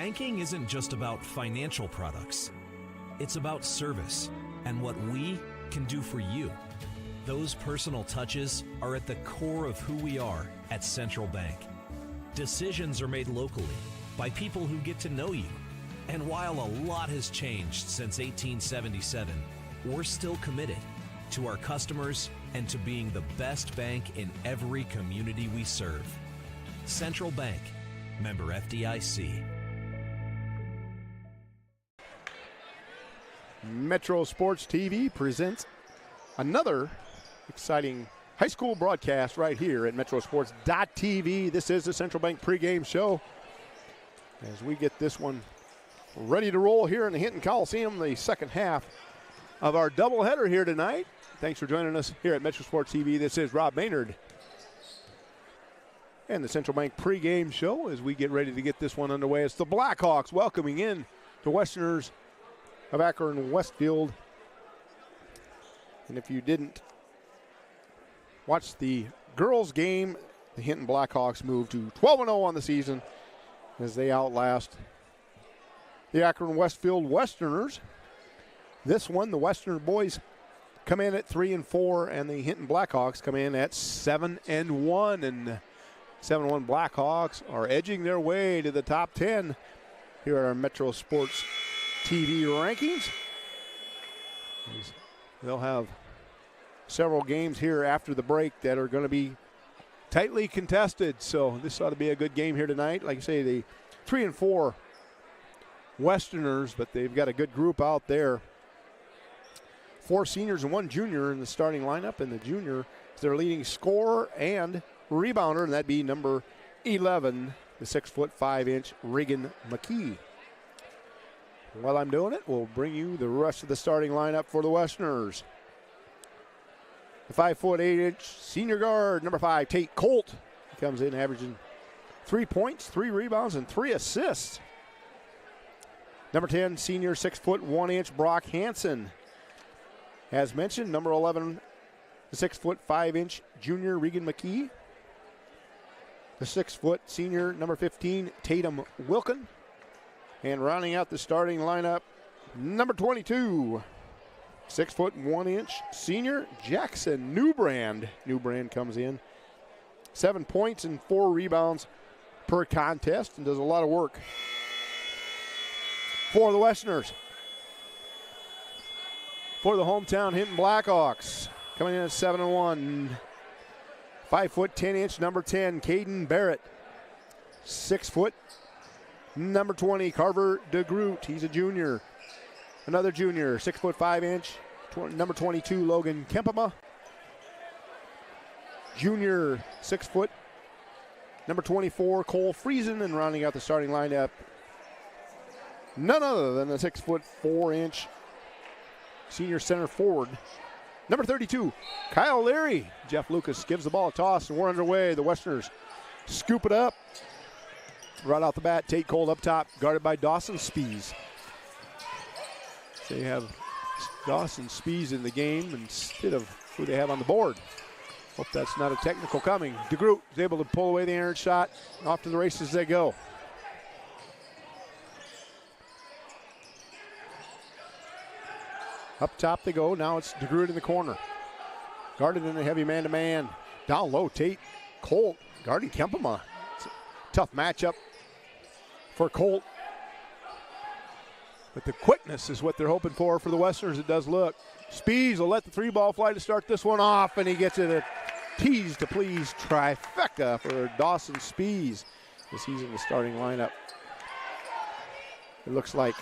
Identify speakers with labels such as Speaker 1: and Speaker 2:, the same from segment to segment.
Speaker 1: Banking isn't just about financial products. It's about service and what we can do for you. Those personal touches are at the core of who we are at Central Bank. Decisions are made locally by people who get to know you. And while a lot has changed since 1877, we're still committed to our customers and to being the best bank in every community we serve. Central Bank, member FDIC.
Speaker 2: Metro Sports TV presents another exciting high school broadcast right here at metrosports.tv. This is the Central Bank pregame show as we get this one ready to roll here in the Hinton Coliseum, the second half of our doubleheader here tonight. Thanks for joining us here at Metro Sports TV. This is Rob Maynard and the Central Bank pregame show as we get ready to get this one underway. It's the Blackhawks welcoming in the Westerners of Akron-Westfield. And if you didn't watch the girls' game, the Hinton Blackhawks moved to 12-0 on the season as they outlast the Akron-Westfield Westerners. This one, the Western boys come in at 3-4, and the Hinton Blackhawks come in at 7-1. And 7-1 Blackhawks are edging their way to the top 10 here at our Metro Sports TV rankings. They'll have several games here after the break that are going to be tightly contested, so this ought to be a good game here tonight. Like I say, the 3-4 Westerners, but they've got a good group out there. 4 seniors and 1 junior in the starting lineup, and the junior is their leading scorer and rebounder, and that'd be number 11, the 6'5" Regan McKee. While I'm doing it, we'll bring you the rest of the starting lineup for the Westerners. The 5'8" senior guard, number 5, Tate Colt. He comes in averaging 3 points, 3 rebounds, and 3 assists. Number 10, senior 6'1" Brock Hansen. As mentioned, number 11, the 6'5" junior Regan McKee. The 6-foot senior, number 15, Tatum Wilkin. And rounding out the starting lineup, number 22, 6'1" senior Jackson Newbrand. Newbrand comes in 7 points and 4 rebounds per contest and does a lot of work for the Westerners. For the hometown Hinton Blackhawks, coming in at 7-1, 5'10" number 10, Caden Barrett. 6 foot, number 20, Carver DeGroot. He's a junior. Another junior, 6'5", number 22, Logan Kempema. Junior, 6 foot, number 24, Cole Friesen. And rounding out the starting lineup, none other than the 6'4" senior center forward, number 32, Kyle Leary. Jeff Lucas gives the ball a toss, and we're underway. The Westerners scoop it up. Right out the bat, Tate Colt up top, guarded by Dawson Spees. They have Dawson Spees in the game instead of who they have on the board. Hope that's not a technical coming. DeGroot is able to pull away the errant shot. Off to the races they go. Up top they go. Now it's DeGroot in the corner. Guarded in a heavy man-to-man. Down low, Tate Colt guarding Kempema. It's a tough matchup for Colt. But the quickness is what they're hoping for the Westerners. It does look. Spees will let the 3-ball fly to start this one off, and he gets it a tease to please trifecta for Dawson Spees as he's in the starting lineup. It looks like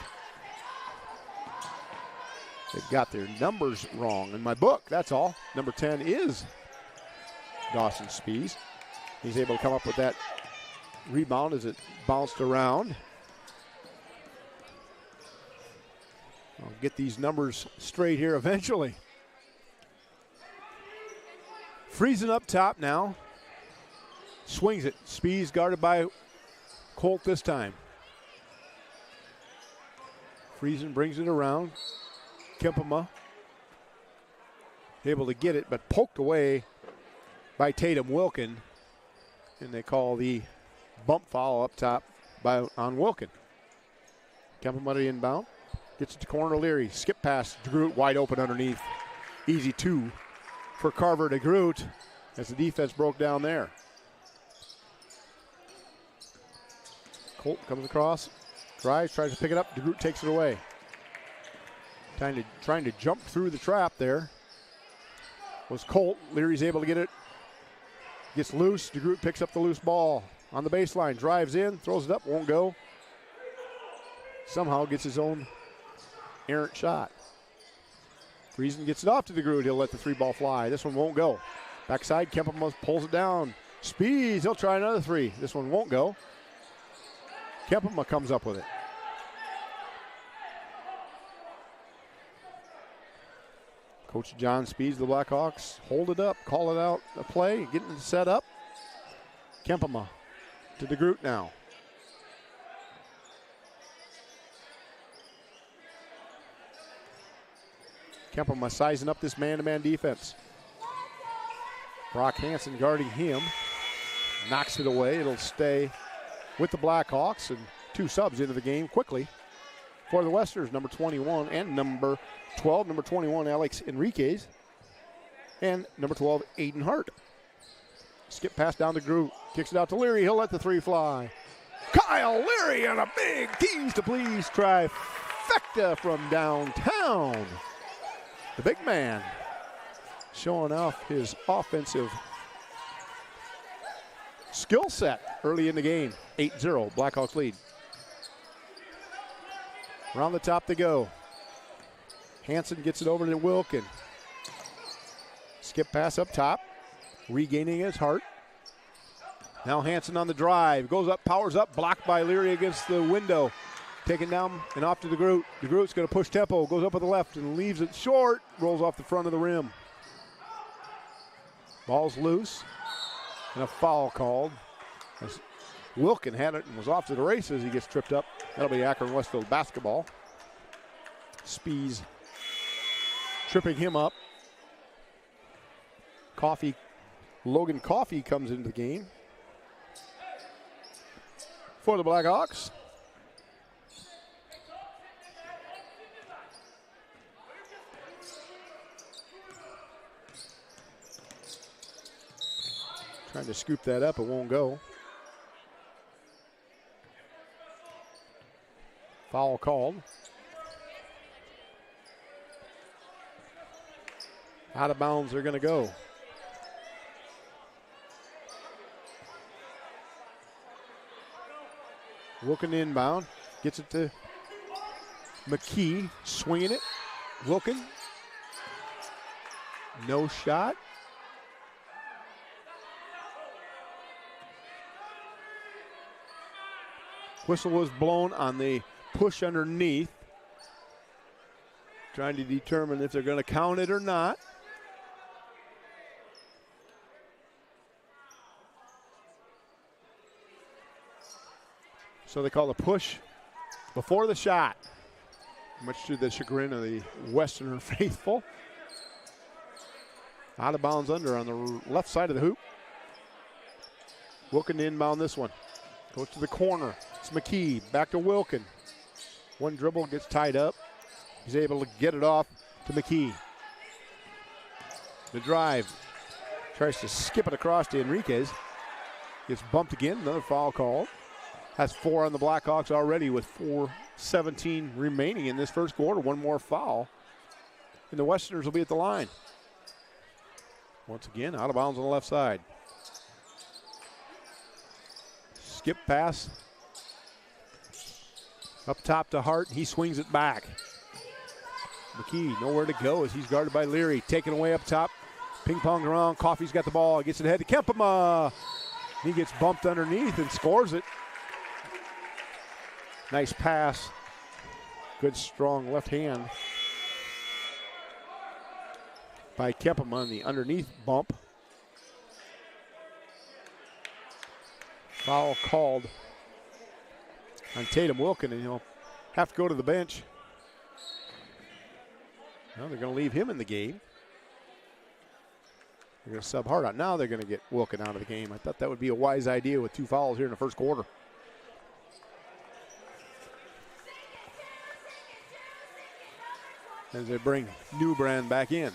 Speaker 2: they've got their numbers wrong in my book, that's all. Number 10 is Dawson Spees. He's able to come up with that rebound as it bounced around. I'll get these numbers straight here eventually. Friesen up top now. Swings it. Spees guarded by Colt this time. Friesen brings it around. Kempema able to get it, but poked away by Tatum Wilkin. And they call the bump foul up top on Wilkin. Kempema inbound. Gets it to corner Leary. Skip pass. DeGroot wide open underneath. Easy 2 for Carver DeGroot as the defense broke down there. Colt comes across. Drives, tries to pick it up. DeGroot takes it away. Trying to jump through the trap there was Colt. Leary's able to get it. Gets loose. DeGroot picks up the loose ball on the baseline. Drives in, throws it up, won't go. Somehow gets his own errant shot. Friesen gets it off to DeGroot. He'll let the 3-ball fly. This one won't go. Backside, Kempema pulls it down. Speeds, he'll try another 3. This one won't go. Kempema comes up with it. Coach John Speeds, the Blackhawks, hold it up, call it out, a play, getting it set up. Kempema to DeGroot now. Kempema sizing up this man-to-man defense. Brock Hansen guarding him. Knocks it away. It'll stay with the Blackhawks, and 2 subs into the game quickly for the Westerners, number 21 and number 12. Number 21, Alex Enriquez, and number 12, Aiden Hart. Skip pass down to Groot. Kicks it out to Leary. He'll let the 3 fly. Kyle Leary on a big tease to please trifecta from downtown. The big man showing off his offensive skill set early in the game. 8-0, Blackhawks lead. Around the top they go. Hansen gets it over to Wilkin. Skip pass up top. Regaining his Hart. Now Hansen on the drive. Goes up, powers up, blocked by Leary against the window. Taken down and off to DeGroot. DeGroot's going to push tempo. Goes up with the left and leaves it short. Rolls off the front of the rim. Ball's loose. And a foul called. As Wilkin had it and was off to the races. He gets tripped up. That'll be Akron-Westfield basketball. Spees tripping him up. Logan Coffey comes into the game for the Blackhawks. Trying to scoop that up, it won't go. Foul called. Out of bounds, they're going to go. Wilkin inbound, gets it to McKee, swinging it. Wilkin, no shot. Whistle was blown on the push underneath. Trying to determine if they're going to count it or not. So they call the push before the shot, much to the chagrin of the Westerner faithful. Out of bounds under on the left side of the hoop. Wilkin inbound this one. Goes to the corner. It's McKee. Back to Wilkin. One dribble, gets tied up. He's able to get it off to McKee. The drive. Tries to skip it across to Enriquez. Gets bumped again. Another foul called. That's 4 on the Blackhawks already with 4:17 remaining in this first quarter. One more foul. And the Westerners will be at the line. Once again, out of bounds on the left side. Skip pass. Up top to Hart. He swings it back. McKee nowhere to go as he's guarded by Leary. Taken away up top. Ping pong around. Coffey's got the ball. Gets it ahead to Kempema. He gets bumped underneath and scores it. Nice pass. Good strong left hand by Kempema on the underneath bump. Foul called on Tatum Wilkin, and he'll have to go to the bench. Well, they're going to leave him in the game. They're going to sub Hart out. Now they're going to get Wilkin out of the game. I thought that would be a wise idea with 2 fouls here in the first quarter. as they bring Newbrand back in.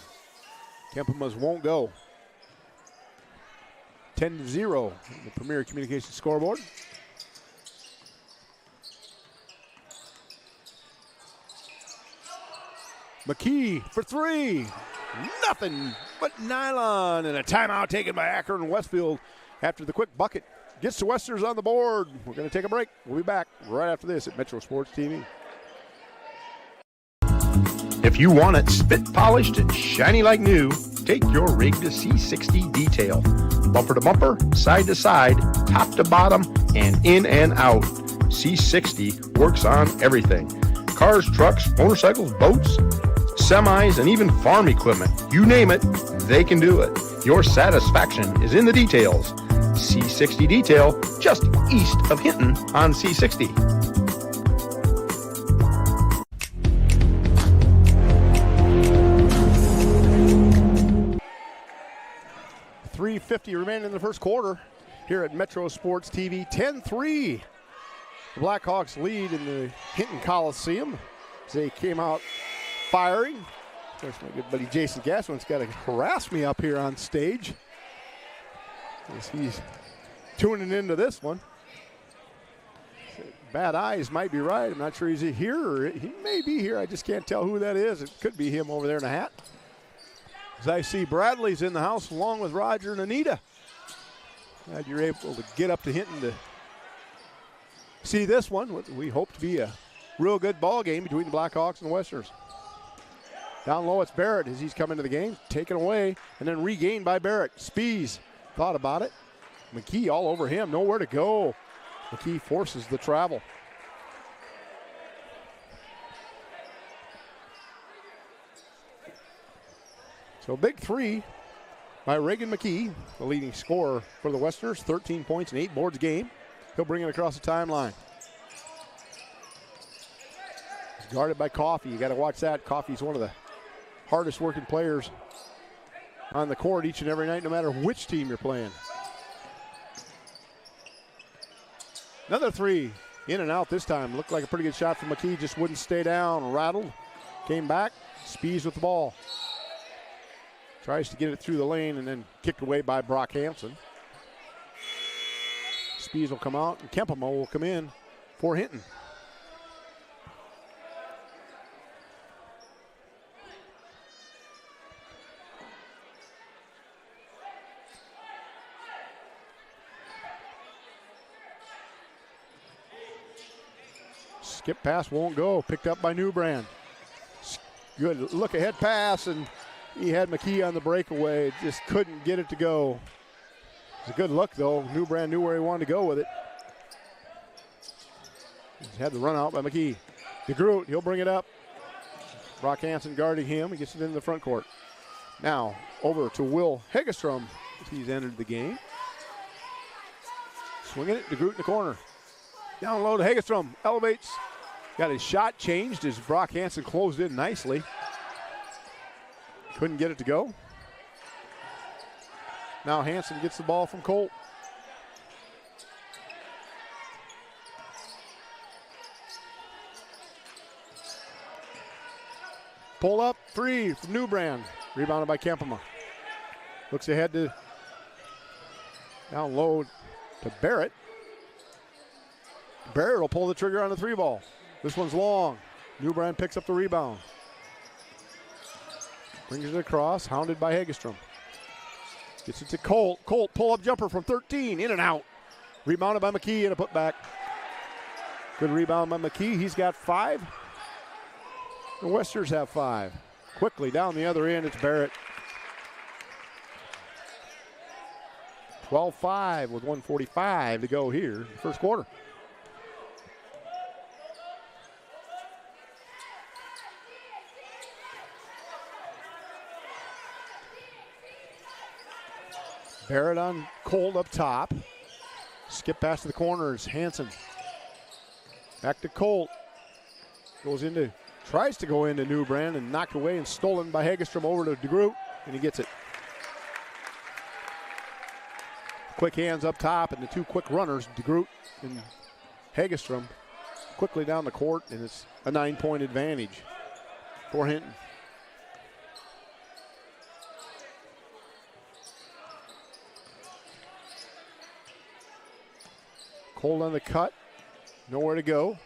Speaker 2: Kempemas won't go. 10-0 the Premier Communications scoreboard. McKee for three. Nothing but nylon, and a timeout taken by Akron-Westfield after the quick bucket gets the Westerners on the board. We're going to take a break. We'll be back right after this at Metro Sports TV.
Speaker 3: If you want it spit polished and shiny like new, take your rig to C60 Detail. Bumper to bumper, side to side, top to bottom, and in and out. C60 works on everything. Cars, trucks, motorcycles, boats, semis, and even farm equipment. You name it, they can do it. Your satisfaction is in the details. C60 Detail, just east of Hinton on C60.
Speaker 2: .350 remaining in the first quarter here at Metro Sports TV. 10-3. The Blackhawks lead in the Hinton Coliseum as they came out firing. Of course, my good buddy Jason Gasman's got to harass me up here on stage as he's tuning into this one. Bad eyes might be right. I'm not sure he's here, or he may be here. I just can't tell who that is. It could be him over there in a hat. As I see Bradley's in the house along with Roger and Anita. Glad you're able to get up to Hinton to see this one. What we hope to be a real good ball game between the Blackhawks and the Westerners. Down low, it's Barrett as he's come into the game, taken away, and then regained by Barrett. Spees thought about it. McKee all over him, nowhere to go. McKee forces the travel. So big three by Reagan McKee, the leading scorer for the Westerners, 13 points and 8 boards a game. He'll bring it across the timeline. He's guarded by Coffey. You got to watch that. Coffey's one of the hardest working players on the court each and every night, no matter which team you're playing. Another three, in and out this time. Looked like a pretty good shot from McKee, just wouldn't stay down. Rattled, came back, Spees with the ball. Tries to get it through the lane and then kicked away by Brock Hansen. Spees will come out and Kempema will come in for Hinton. Skip pass won't go. Picked up by Newbrand. Good look ahead pass, and he had McKee on the breakaway. Just couldn't get it to go. It's a good look, though. Newbrand knew where he wanted to go with it. He had the run out by McKee. DeGroot, he'll bring it up. Brock Hansen guarding him. He gets it into the front court. Now over to Will Hegestrom. He's entered the game. Swinging it, DeGroot in the corner. Down low to Hegestrom. Elevates. Got his shot changed as Brock Hansen closed in nicely. Couldn't get it to go. Now Hansen gets the ball from Colt. Pull up, three from Newbrand. Rebounded by Kempema. Looks ahead to down low to Barrett. Barrett will pull the trigger on the three ball. This one's long. Newbrand picks up the rebound. Brings it across, hounded by Hegestrom. Gets it to Colt. Colt, pull-up jumper from 13, in and out. Rebounded by McKee and a putback. Good rebound by McKee. He's got 5. The Westerners have 5. Quickly down the other end, it's Barrett. 12-5 with 1:45 to go here in the first quarter. Barrett on Colt up top. Skip past to the corners. Hansen. Back to Colt. Tries to go into Newbrand and knocked away and stolen by Hegestrom over to DeGroot, and he gets it. Quick hands up top and the two quick runners, DeGroot and Hegestrom, quickly down the court, and it's a 9-point advantage for Hinton. Colt on the cut. Nowhere to go.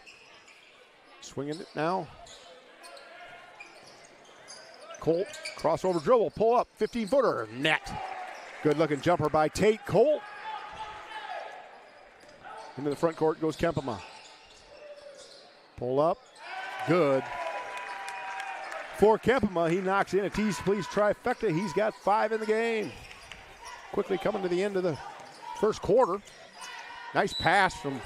Speaker 2: Swinging it now. Colt, crossover dribble, pull up, 15-footer, net. Good looking jumper by Tate. Colt. Into the front court goes Kempema. Pull up, good. For Kempema, he knocks in a tease please trifecta. He's got 5 in the game. Quickly coming to the end of the first quarter. Nice pass from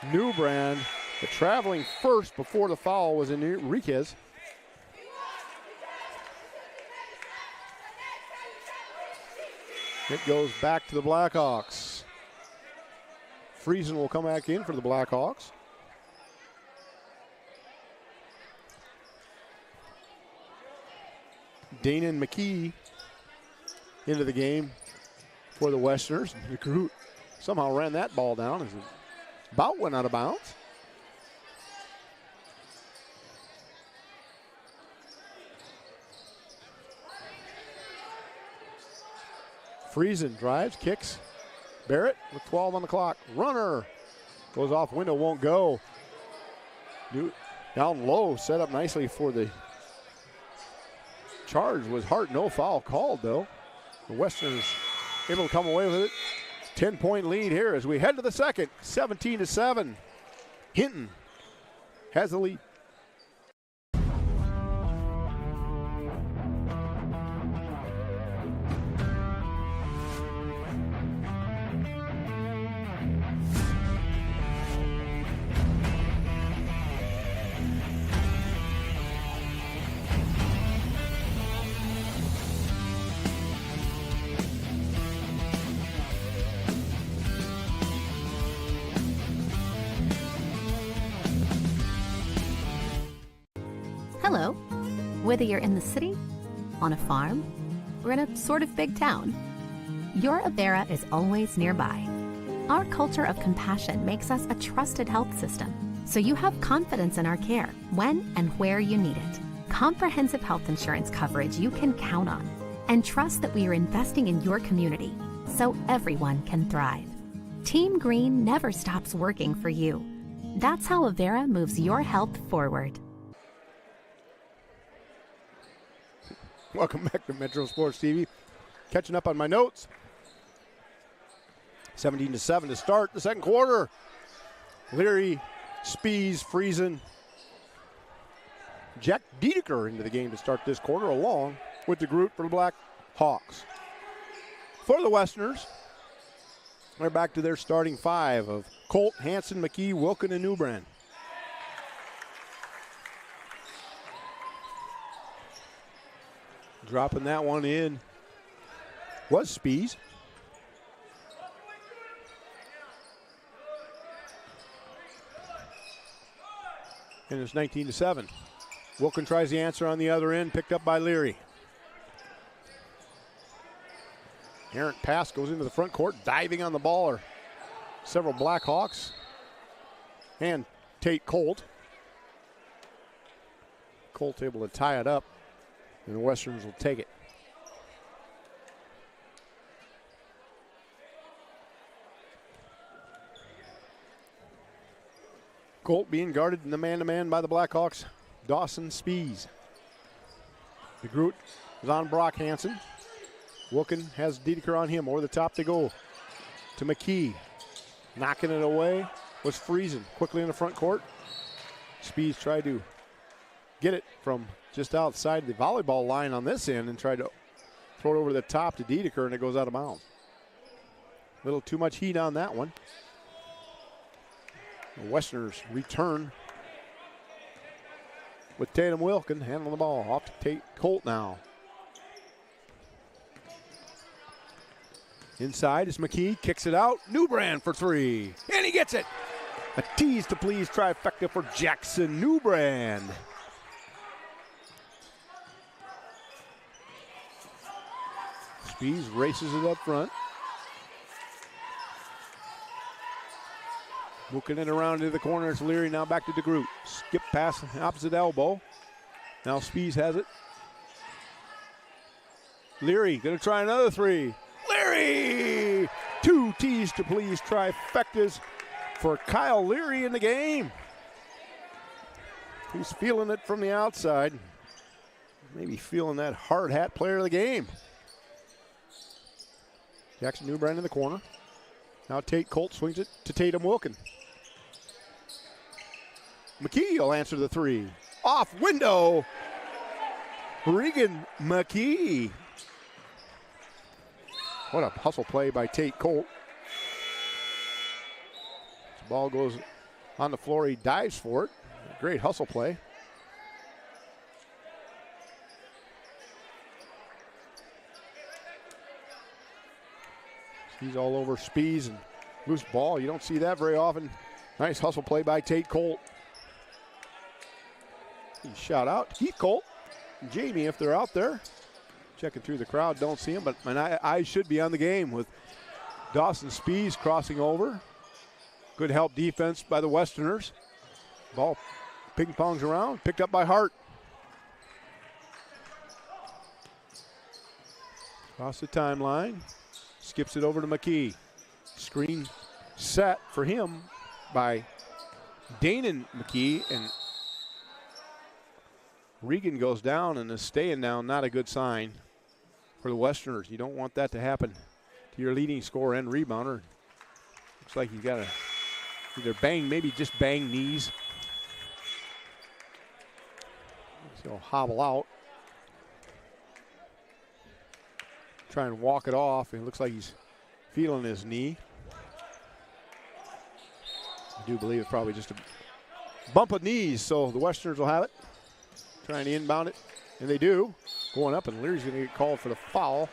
Speaker 2: Newbrand, but traveling first before the foul was Enriquez. It goes back to the Blackhawks. Friesen will come back in for the Blackhawks. Dana and McKee into the game for the Westerners. The somehow ran that ball down as it about went out of bounds. Friesen drives, kicks. Barrett with 12 on the clock. Runner goes off window, won't go. Down low, set up nicely for the charge. Was Hart, no foul called though. The Westerners able to come away with it. 10-point lead here as we head to the second. 17-7. Hinton has the lead.
Speaker 4: Hello. Whether you're in the city, on a farm, or in a sort of big town, your Avera is always nearby. Our culture of compassion makes us a trusted health system, so you have confidence in our care when and where you need it. Comprehensive health insurance coverage you can count on, and trust that we are investing in your community so everyone can thrive. Team Green never stops working for you. That's how Avera moves your health forward.
Speaker 2: Welcome back to Metro Sports TV. Catching up on my notes. 17-7 to start the second quarter. Leary, Spies, Friesen, Jack Dedeker into the game to start this quarter, along with the group for the Blackhawks. For the Westerners, they're back to their starting 5 of Colt, Hansen, McKee, Wilkin, and Newbrand. Dropping that one in was Spies. And it's 19-7. Wilkin tries the answer on the other end, picked up by Leary. Errant pass goes into the front court, diving on the ball are several Blackhawks and Tate Colt. Colt able to tie it up, and the Westerns will take it. Colt being guarded in the man-to-man by the Blackhawks, Dawson Spies. The Groot is on Brock Hansen. Wilkin has Dedeker on him. Over the top they go to McKee. Knocking it away was Friesen. Quickly in the front court. Spies tried to get it from just outside the volleyball line on this end and tried to throw it over the top to Dedeker, and it goes out of bounds. A little too much heat on that one. The Westerners return with Tatum Wilkin handling the ball. Off to Tate Colt now. Inside is McKee, kicks it out. Newbrand for 3, and he gets it. A tease to please trifecta for Jackson Newbrand. Spies races it up front. Booking it around into the corner. It's Leary now back to DeGroot. Skip pass opposite elbow. Now Spies has it. Leary gonna try another 3. Leary! 2 tease to please trifectas for Kyle Leary in the game. He's feeling it from the outside. Maybe feeling that hard hat player of the game. Jackson Newbrand in the corner. Now Tate Colt swings it to Tatum Wilkin. McKee will answer the three. Off window. Regan McKee. What a hustle play by Tate Colt. The ball goes on the floor. He dives for it. Great hustle play. He's all over Spees and loose ball. You don't see that very often. Nice hustle play by Tate Colt. He shot out. Keith Colt and Jamie, if they're out there. Checking through the crowd, don't see him, but my eyes should be on the game with Dawson Spees crossing over. Good help defense by the Westerners. Ball ping-pongs around, picked up by Hart. Across the timeline, skips it over to McKee. Screen set for him by Danon McKee, and Regan goes down and is staying down. Not a good sign for the Westerners. You don't want that to happen to your leading scorer and rebounder. Looks like he's got to either bang, maybe just bang knees. He'll hobble out. Try and walk it off. It looks like he's feeling his knee. I do believe it's probably just a bump of knees, so the Westerners will have it. Trying to inbound it, and they do. Going up, and Leary's going to get called for the foul.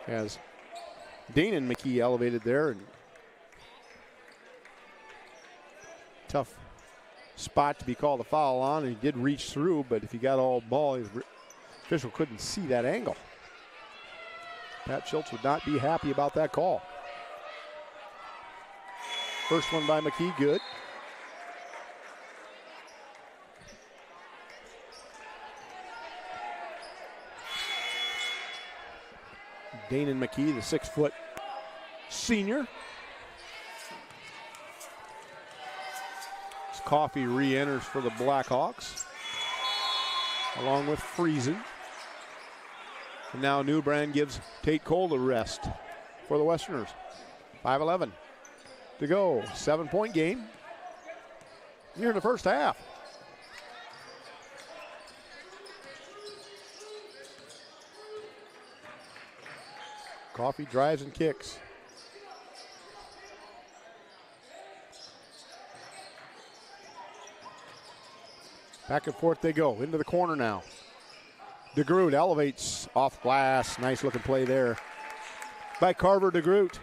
Speaker 2: As Danon McKee elevated there. And tough spot to be called a foul on, and he did reach through, but if he got all ball, his official couldn't see that angle. Pat Schultz would not be happy about that call. First one by McKee, good. Danon McKee, the 6-foot senior. Coffee re-enters for the Blackhawks, along with Friesen. And now Newbrand gives Tate Colt a rest for the Westerners. 5:11 to go. 7-point game here in the first half. Coffee drives and kicks. Back and forth they go. Into the corner now. DeGroot elevates off glass. Nice looking play there by Carver DeGroot.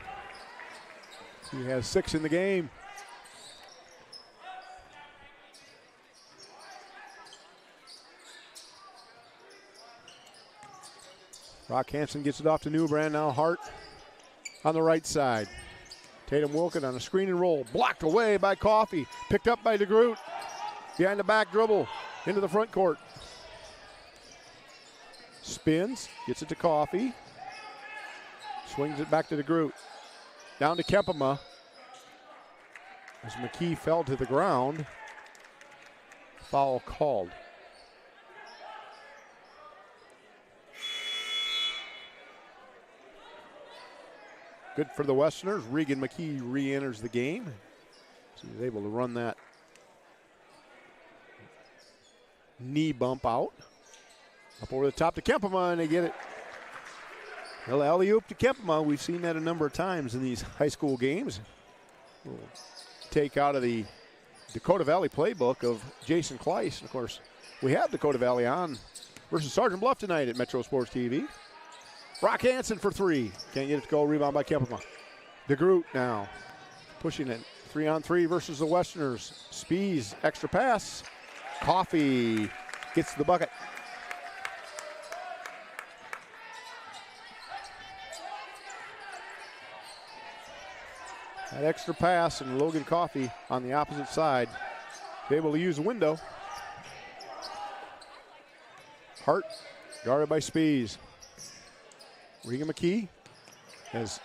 Speaker 2: He has 6 in the game. Rock Hansen gets it off to Newbrand. Now Hart on the right side. Tatum Wilkin on a screen and roll. Blocked away by Coffee. Picked up by DeGroot. Behind the back dribble into the front court. Spins, gets it to Coffee. Swings it back to DeGroot. Down to Kempema. As McKee fell to the ground. Foul called. Good for the Westerners. Regan McKee re-enters the game. So he's able to run that knee bump out. Up over the top to Kempema, and they get it. Well, alley-oop to Kempema. We've seen that a number of times in these high school games. We'll take out of the Dakota Valley playbook of Jason Kleiss. And of course, we have Dakota Valley on versus Sergeant Bluff tonight at Metro Sports TV. Rock Hansen for 3. Can't get it to go. Rebound by Kempema. DeGroot now pushing it. 3-on-3 versus the Westerners. Spees, extra pass. Coffee gets the bucket. That extra pass, and Logan Coffee on the opposite side is able to use the window. Hart guarded by Spees. Regan McKee has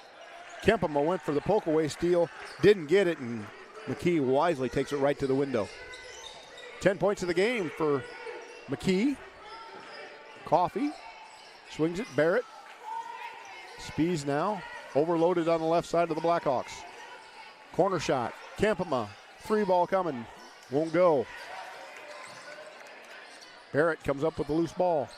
Speaker 2: Kempema went for the poke-away steal, didn't get it, and McKee wisely takes it right to the window. 10 points of the game for McKee. Coffey swings it, Barrett. Spees now, overloaded on the left side of the Blackhawks. Corner shot, Kempema, 3-ball coming, won't go. Barrett comes up with the loose ball.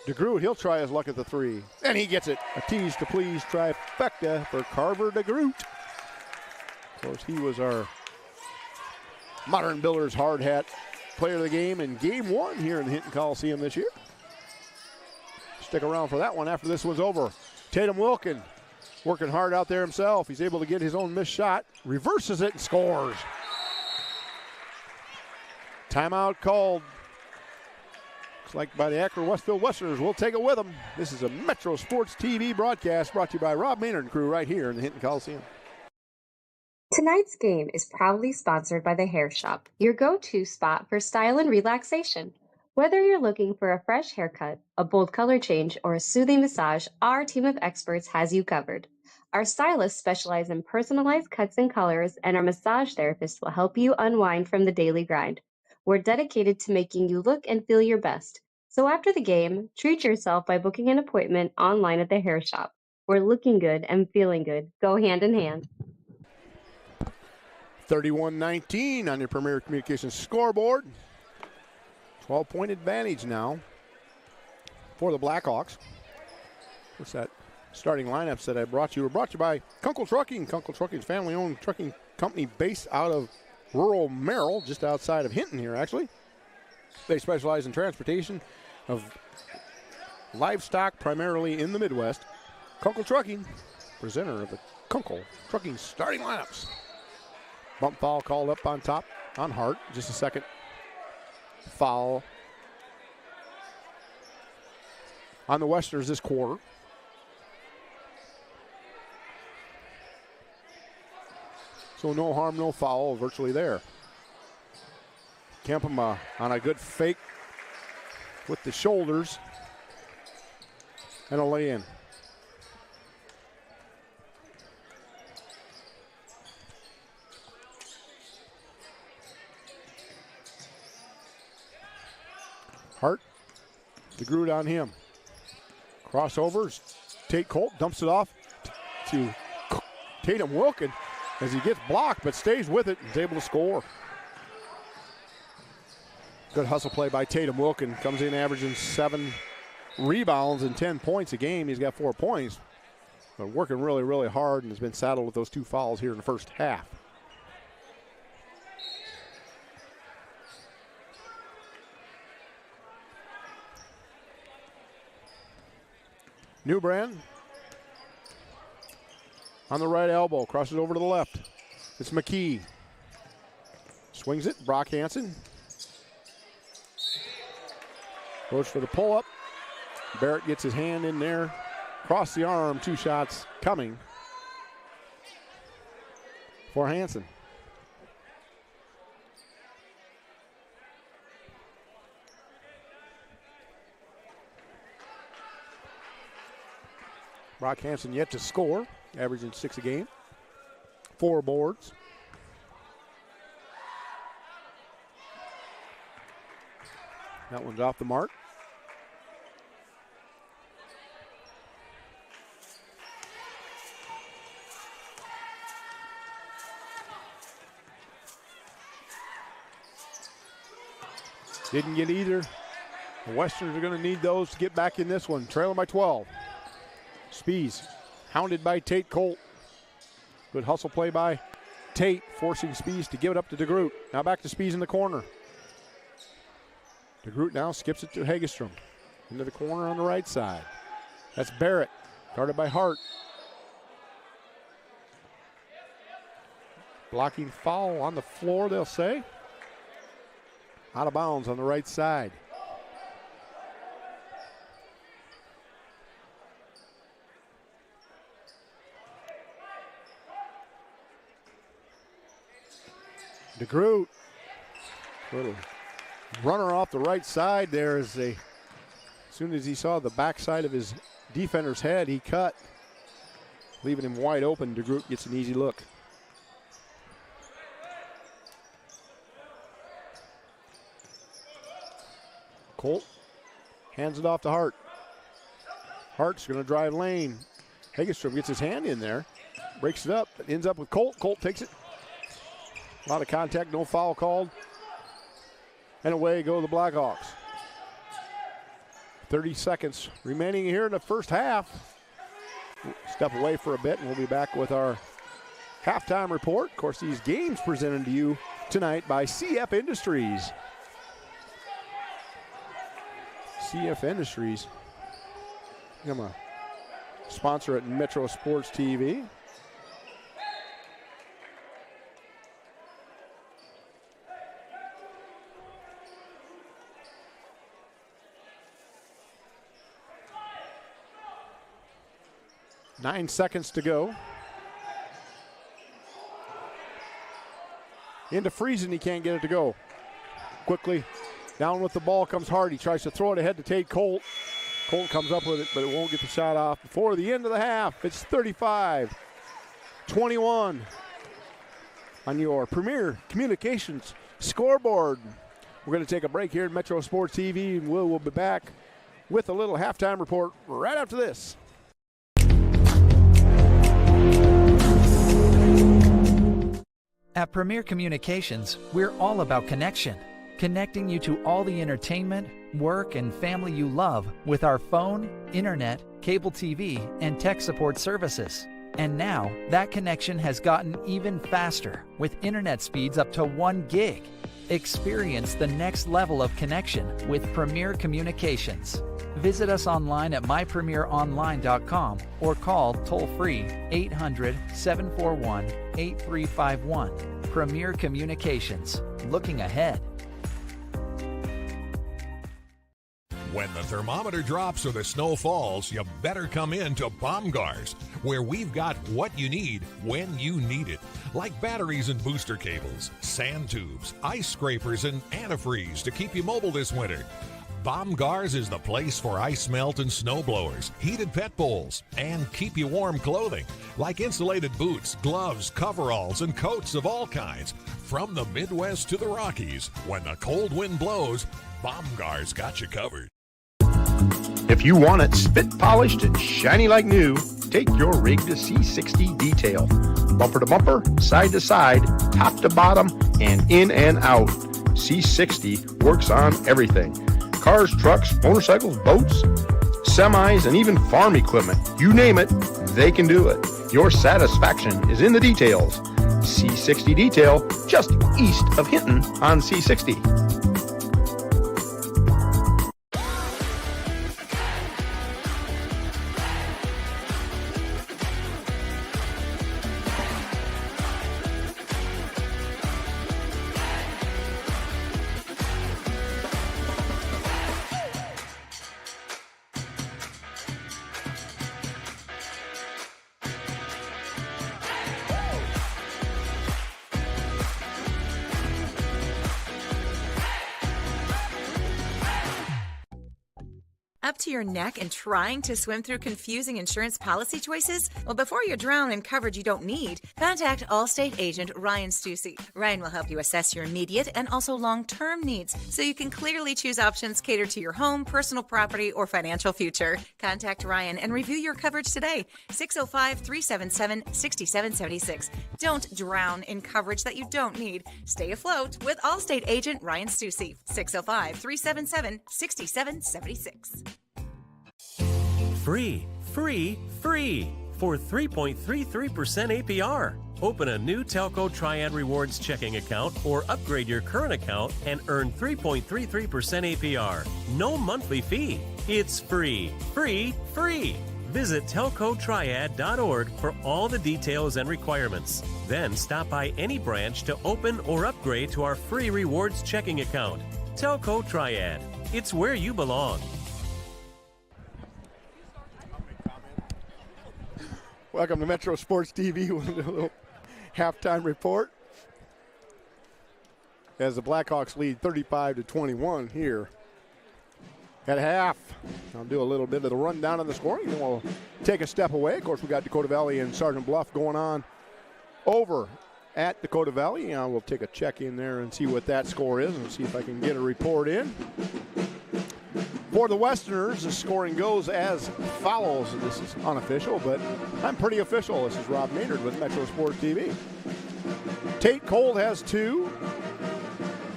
Speaker 2: DeGroot, he'll try his luck at the 3, and he gets it. A tease to please trifecta for Carver DeGroot. Of course, he was our Modern Builders hard hat player of the game in Game 1 here in the Hinton Coliseum this year. Stick around for that one after this one's over. Tatum Wilkin working hard out there himself. He's able to get his own missed shot, reverses it, and scores. Timeout called. Looks like by the Akron-Westfield Westerners. We'll take it with them. This is a Metro Sports TV broadcast brought to you by Rob Maynard and crew right here in the Hinton Coliseum.
Speaker 5: Tonight's game is proudly sponsored by The Hair Shop, your go-to spot for style and relaxation. Whether you're looking for a fresh haircut, a bold color change, or a soothing massage, our team of experts has you covered. Our stylists specialize in personalized cuts and colors, and our massage therapists will help you unwind from the daily grind. We're dedicated to making you look and feel your best. So after the game, treat yourself by booking an appointment online at The Hair Shop, where looking good and feeling good go hand in hand.
Speaker 2: 31-19 on your Premier Communications scoreboard. 12-point advantage now for the Blackhawks. What's that starting lineups that I brought you? Were brought to you by Kunkel Trucking. Kunkel Trucking's family-owned trucking company based out of rural Merrill, just outside of Hinton here, actually. They specialize in transportation of livestock, primarily in the Midwest. Kunkel Trucking, presenter of the Kunkel Trucking starting lineups. Bump foul called up on top on Hart. Just a second foul on the Westerners this quarter. So no harm, no foul, virtually there. Kempema on a good fake with the shoulders and a lay-in. Hart, DeGroot on him. Crossovers, Tate Colt dumps it off to Tatum Wilkin as he gets blocked but stays with it and is able to score. Good hustle play by Tatum Wilkin. Comes in averaging 7 rebounds and 10 points a game. He's got 4 points, but working really, really hard and has been saddled with those 2 fouls here in the first half. Newbrand on the right elbow, crosses over to the left. It's McKee. Swings it, Brock Hansen. Goes for the pull-up. Barrett gets his hand in there. Cross the arm, 2 shots coming for Hansen. Brock Hansen yet to score, averaging 6 a game. 4 boards. That one's off the mark. Didn't get either. The Westerns are going to need those to get back in this one. Trailing by 12. Spees hounded by Tate Colt. Good hustle play by Tate, forcing Spees to give it up to DeGroot. Now back to Spees in the corner. DeGroot now skips it to Hagestrom. Into the corner on the right side. That's Barrett, guarded by Hart. Blocking foul on the floor, they'll say. Out of bounds on the right side. DeGroot, little runner off the right side there as as soon as he saw the backside of his defender's head, he cut. leaving him wide open. DeGroot gets an easy look. Colt hands it off to Hart. Hart's going to drive lane. Hagestrom gets his hand in there, breaks it up, ends up with Colt. Colt takes it. A lot of contact, no foul called. And away go the Blackhawks. 30 seconds remaining here in the first half. Step away for a bit, and we'll be back with our halftime report. Of course, these games presented to you tonight by CF Industries. CF Industries. I'm a sponsor at Metro Sports TV. Nine seconds to go. Into Friesen, he can't get it to go. Quickly down with the ball comes Hart. He tries to throw it ahead to Tate Colt. Colt comes up with it, but it won't get the shot off before the end of the half. It's 35-21 on your Premier Communications scoreboard. We're going to take a break here at Metro Sports TV, and we'll be back with a little halftime report right after this.
Speaker 6: At Premier Communications, we're all about connection. Connecting you to all the entertainment, work, and family you love with our phone, internet, cable TV, and tech support services. And now, that connection has gotten even faster with internet speeds up to 1 gig. Experience the next level of connection with Premier Communications. Visit us online at mypremieronline.com or call toll-free 800-741-8351. Premier Communications. Looking ahead.
Speaker 7: When the thermometer drops or the snow falls, you better come in to Baumgars, where we've got what you need when you need it. Like batteries and booster cables, sand tubes, ice scrapers, and antifreeze to keep you mobile this winter. Baumgars is the place for ice melt and snow blowers, heated pet bowls, and keep you warm clothing, like insulated boots, gloves, coveralls, and coats of all kinds. From the Midwest to the Rockies, when the cold wind blows, Baumgars got you covered.
Speaker 3: If you want it spit polished and shiny like new, take your rig to C60 Detail. Bumper to bumper, side to side, top to bottom, and in and out. C60 works on everything. Cars, trucks, motorcycles, boats, semis, and even farm equipment. You name it, they can do it. Your satisfaction is in the details. C60 Detail, just east of Hinton on C60.
Speaker 8: Up to your neck and trying to swim through confusing insurance policy choices? Well, before you drown in coverage you don't need, contact Allstate agent Ryan Stussy. Ryan will help you assess your immediate and also long-term needs so you can clearly choose options catered to your home, personal property, or financial future. Contact Ryan and review your coverage today. 605-377-6776. Don't drown in coverage that you don't need. Stay afloat with Allstate agent Ryan Stussy. 605-377-6776.
Speaker 9: Free for 3.33% APR. Open a new Telco Triad Rewards checking account or upgrade your current account and earn 3.33% APR. No monthly fee. It's free. Visit telcotriad.org for all the details and requirements. Then stop by any branch to open or upgrade to our free rewards checking account. Telco Triad. It's where you belong.
Speaker 2: Welcome to Metro Sports TV with a little halftime report as the Blackhawks lead 35-21 here at half. I'll do a little bit of the rundown of the scoring, then we'll take a step away. Of course, we got Dakota Valley and Sergeant Bluff going on over at Dakota Valley. We'll take a check in there and see what that score is and see if I can get a report in. For the Westerners, the scoring goes as follows. This is unofficial, but I'm pretty official. This is Rob Maynard with Metro Sports TV. Tate Cold has 2.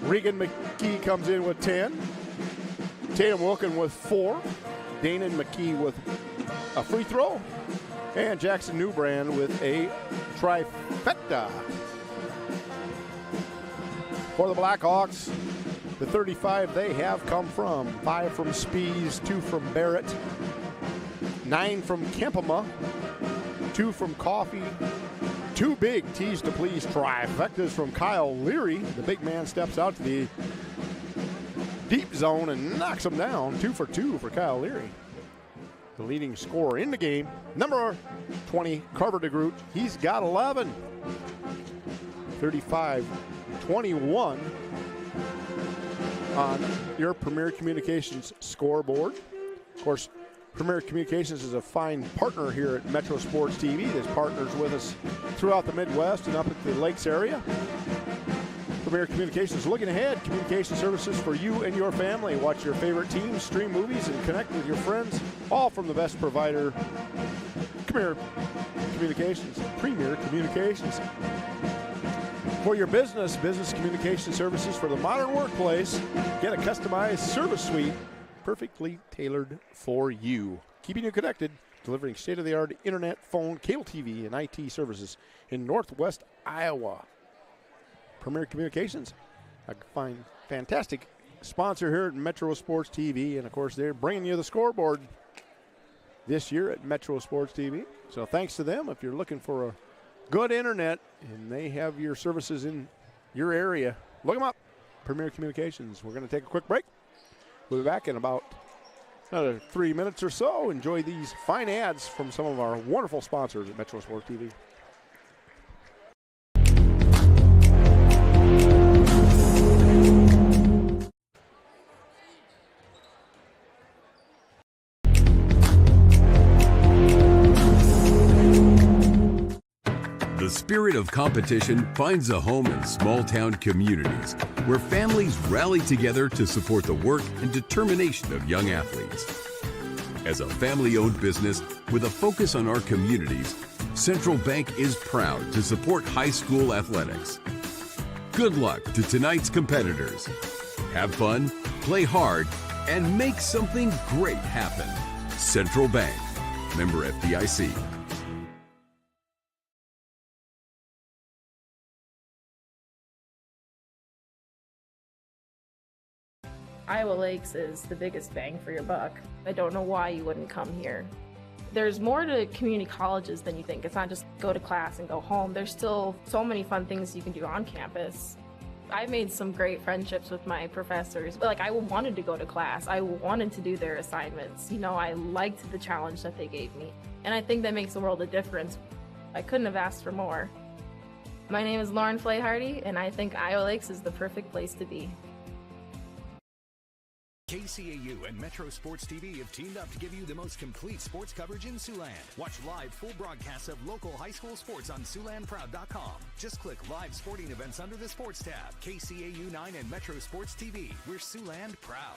Speaker 2: Regan McKee comes in with 10. Tatum Wilkin with 4. Dana McKee with a free throw. And Jackson Newbrand with a trifecta. For the Blackhawks, the 35 they have come from 5 from Spies, 2 from Barrett, 9 from Kempema, 2 from Coffey, 2 big tees to please trifectas from Kyle Leary. The big man steps out to the deep zone and knocks him down. 2 for 2 for Kyle Leary. The leading scorer in the game, number 20, Carver DeGroot. He's got 11. 35-21 on your Premier Communications scoreboard. Of course, Premier Communications is a fine partner here at Metro Sports TV. There's partners with us throughout the Midwest and up at the Lakes area. Premier Communications looking ahead. Communication services for you and your family. Watch your favorite teams, stream movies, and connect with your friends. All from the best provider, Premier Communications. For your business communication services for the modern workplace, get a customized service suite perfectly tailored for you. Keeping you connected, delivering state-of-the-art internet, phone, cable TV, and IT services in Northwest Iowa. Premier Communications, a fine, fantastic sponsor here at Metro Sports TV. And, of course, they're bringing you the scoreboard this year at Metro Sports TV. So thanks to them. If you're looking for a good internet and they have your services in your area, look them up, Premier Communications. We're going to take a quick break. We'll be back in about another 3 minutes or so. Enjoy these fine ads from some of our wonderful sponsors at Metro Sports TV.
Speaker 10: The spirit of competition finds a home in small-town communities where families rally together to support the work and determination of young athletes. As a family-owned business with a focus on our communities, Central Bank is proud to support high school athletics. Good luck to tonight's competitors. Have fun, play hard, and make something great happen. Central Bank, member FDIC.
Speaker 11: Iowa Lakes is the biggest bang for your buck. I don't know why you wouldn't come here. There's more to community colleges than you think. It's not just go to class and go home. There's still so many fun things you can do on campus. I made some great friendships with my professors. Like, I wanted to go to class. I wanted to do their assignments. You know, I liked the challenge that they gave me. And I think that makes a world of difference. I couldn't have asked for more. My name is Lauren Flayhardy, and I think Iowa Lakes is the perfect place to be.
Speaker 12: KCAU and Metro Sports TV have teamed up to give you the most complete sports coverage in Siouxland. Watch live full broadcasts of local high school sports on SiouxlandProud.com. Just click live sporting events under the sports tab. KCAU 9 and Metro Sports TV. We're Siouxland proud.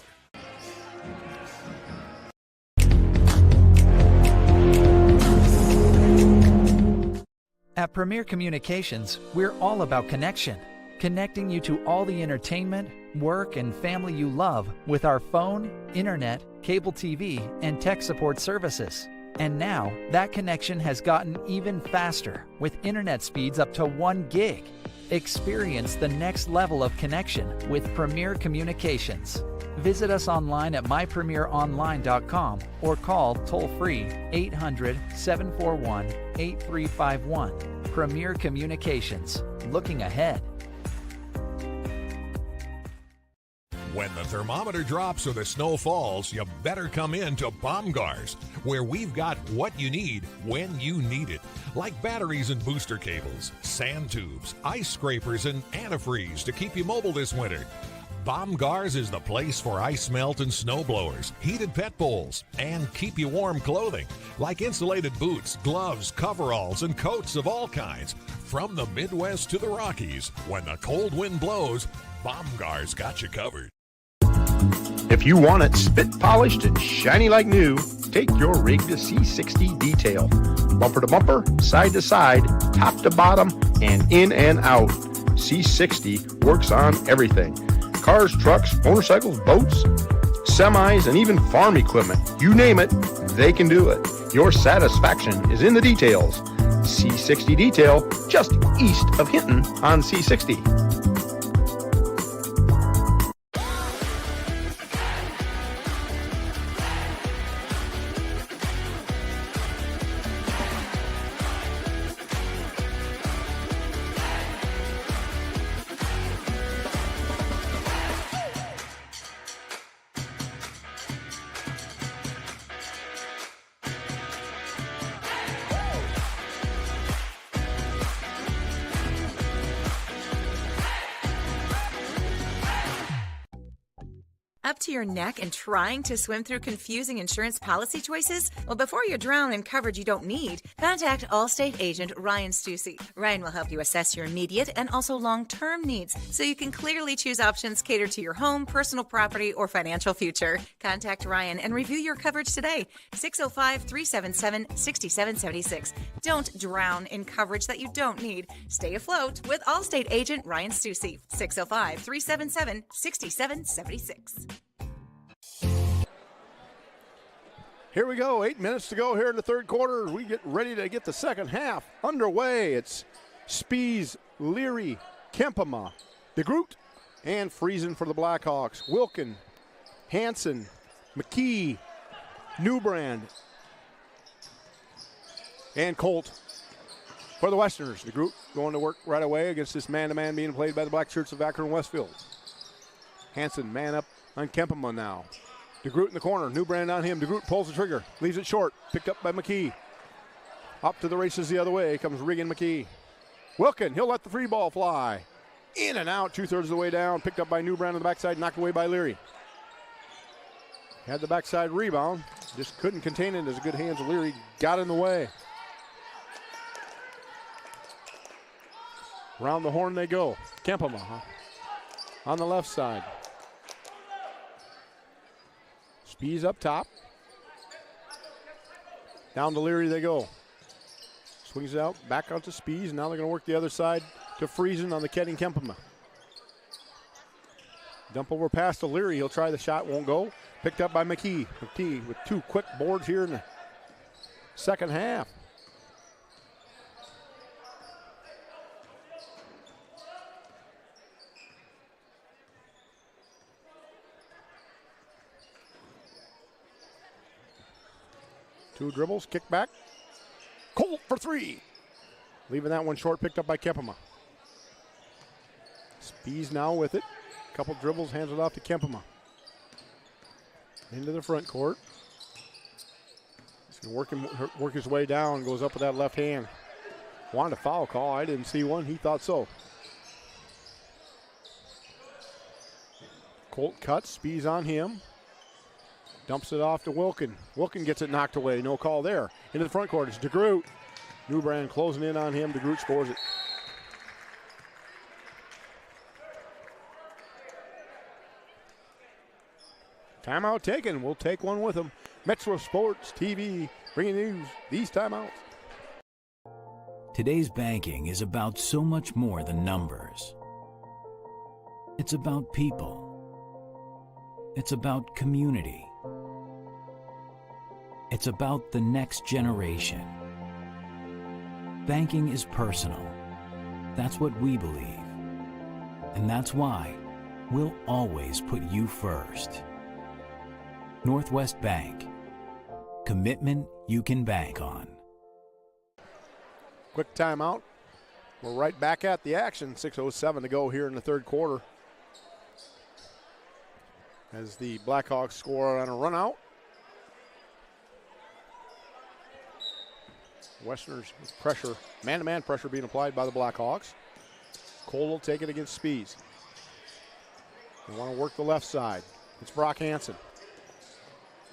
Speaker 6: At Premier Communications, we're all about connection. Connecting you to all the entertainment, work, and family you love with our phone, internet, cable TV, and tech support services. And now, that connection has gotten even faster with internet speeds up to 1 gig. Experience the next level of connection with Premier Communications. Visit us online at mypremieronline.com or call toll-free 800-741-8351. Premier Communications. Looking ahead.
Speaker 7: When the thermometer drops or the snow falls, you better come in to Baumgars, where we've got what you need when you need it. Like batteries and booster cables, sand tubes, ice scrapers, and antifreeze to keep you mobile this winter. Baumgars is the place for ice melt and snow blowers, heated pet bowls, and keep you warm clothing like insulated boots, gloves, coveralls, and coats of all kinds. From the Midwest to the Rockies, when the cold wind blows, Baumgars got you covered.
Speaker 3: If you want it spit polished and shiny like new, take your rig to C60 Detail. Bumper to bumper, side to side, top to bottom, and in and out. C60 works on everything. Cars, trucks, motorcycles, boats, semis, and even farm equipment. You name it, they can do it. Your satisfaction is in the details. C60 Detail, just east of Hinton on C60.
Speaker 8: Up to your neck and trying to swim through confusing insurance policy choices? Well, before you drown in coverage you don't need, contact Allstate agent Ryan Stussy. Ryan will help you assess your immediate and also long-term needs so you can clearly choose options catered to your home, personal property, or financial future. Contact Ryan and review your coverage today. 605-377-6776. Don't drown in coverage that you don't need. Stay afloat with Allstate agent Ryan Stussy. 605-377-6776.
Speaker 2: Here we go, 8 minutes to go here in the third quarter. We get ready to get the second half underway. It's Spies, Leary, Kempema, DeGroot, and Friesen for the Blackhawks. Wilkin, Hansen, McKee, Newbrand, and Colt for the Westerners. DeGroot going to work right away against this man-to-man being played by the Black Shirts of Akron-Westfield. Hansen man up on Kempema now. DeGroot in the corner, Newbrand on him. DeGroot pulls the trigger, leaves it short, picked up by McKee. Up to the races the other way comes Regan McKee. Wilkin, he'll let the free ball fly. In and out, 2/3 of the way down, picked up by Newbrand on the backside, knocked away by Leary. Had the backside rebound, just couldn't contain it as good hands of Leary got in the way. Around the horn they go. Kempema on the left side. Spies up top. Down to Leary they go. Swings it out, back out to Spies. Now they're going to work the other side to Friesen on the Kenny Kempema. Dump over pass to Leary. He'll try the shot, won't go. Picked up by McKee. McKee with two quick boards here in the second half. Two dribbles, kick back. Colt for three. Leaving that one short, picked up by Kempema. Spies now with it. Couple dribbles, hands it off to Kempema. Into the front court. He's going to work his way down, goes up with that left hand. Wanted a foul call. I didn't see one. He thought so. Colt cuts, Spies on him. Dumps it off to Wilkin. Wilkin gets it knocked away. No call there. Into the front court. It's DeGroot. Newbrand closing in on him. DeGroot scores it. Timeout taken. We'll take one with them. Metro Sports TV bringing news. These timeouts.
Speaker 13: Today's banking is about so much more than numbers. It's about people. It's about community. It's about the next generation. Banking is personal. That's what we believe. And that's why we'll always put you first. Northwest Bank. Commitment you can bank on.
Speaker 2: Quick timeout. We're right back at the action. 6:07 to go here in the third quarter. As the Blackhawks score on a run out. Westerners with pressure, man-to-man pressure being applied by the Blackhawks. Cole will take it against Spies. They want to work the left side. It's Brock Hansen.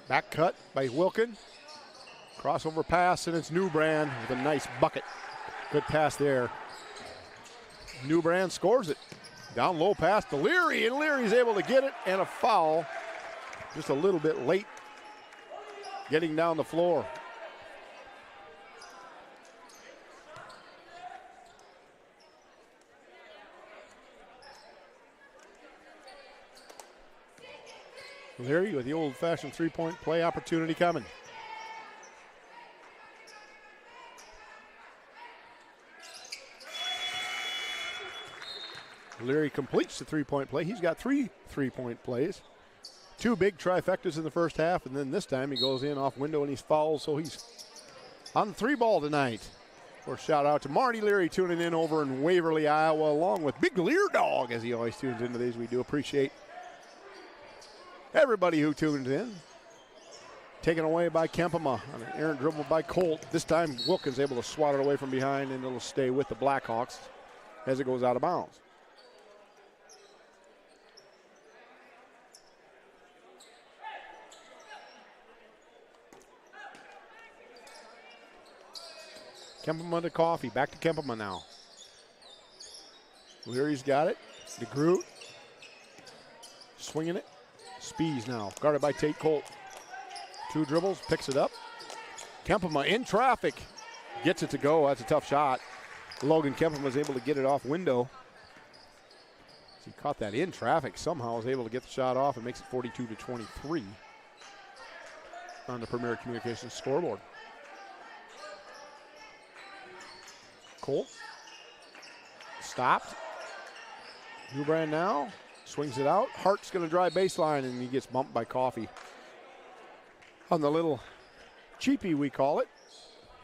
Speaker 2: Back cut by Wilkin. Crossover pass, and it's Newbrand with a nice bucket. Good pass there. Newbrand scores it. Down low pass to Leary, and Leary's able to get it, and a foul. Just a little bit late getting down the floor. Leary with the old-fashioned three-point play opportunity coming. Leary completes the three-point play. He's got 3 three-point plays. 2 big trifectas in the first half, and then this time he goes in off window and he's fouled, so he's on the 3-ball tonight. Or shout out to Marty Leary tuning in over in Waverly, Iowa, along with Big Lear Dog, as he always tunes into these. We do appreciate everybody who tuned in. Taken away by Kempema on an errant dribble by Colt. This time Wilkins able to swat it away from behind, and it'll stay with the Blackhawks as it goes out of bounds. Kempema to Coffey. Back to Kempema now. Leary's got it. DeGroot swinging it. Spees now. Guarded by Tate Colt. 2 dribbles. Picks it up. Kempema in traffic. Gets it to go. That's a tough shot. Logan Kempema was able to get it off window. He caught that in traffic. Somehow was able to get the shot off and makes it 42-23 on the Premier Communications scoreboard. Colt stopped. Newbrand now swings it out. Hart's going to drive baseline, and he gets bumped by Coffey on the little cheapie, we call it.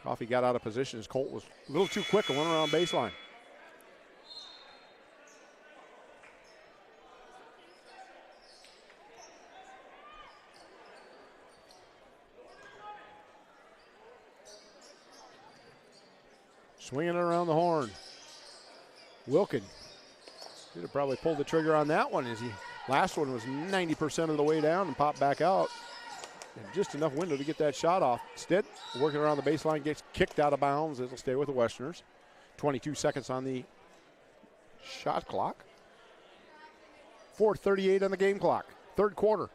Speaker 2: Coffey got out of position as Colt was a little too quick and went around baseline. Swinging it around the horn. Wilkin should have probably pulled the trigger on that one, as he last one was 90% of the way down and popped back out. And just enough window to get that shot off. Instead, working around the baseline, gets kicked out of bounds. It'll stay with the Westerners. 22 seconds on the shot clock. 4:38 on the game clock. Third quarter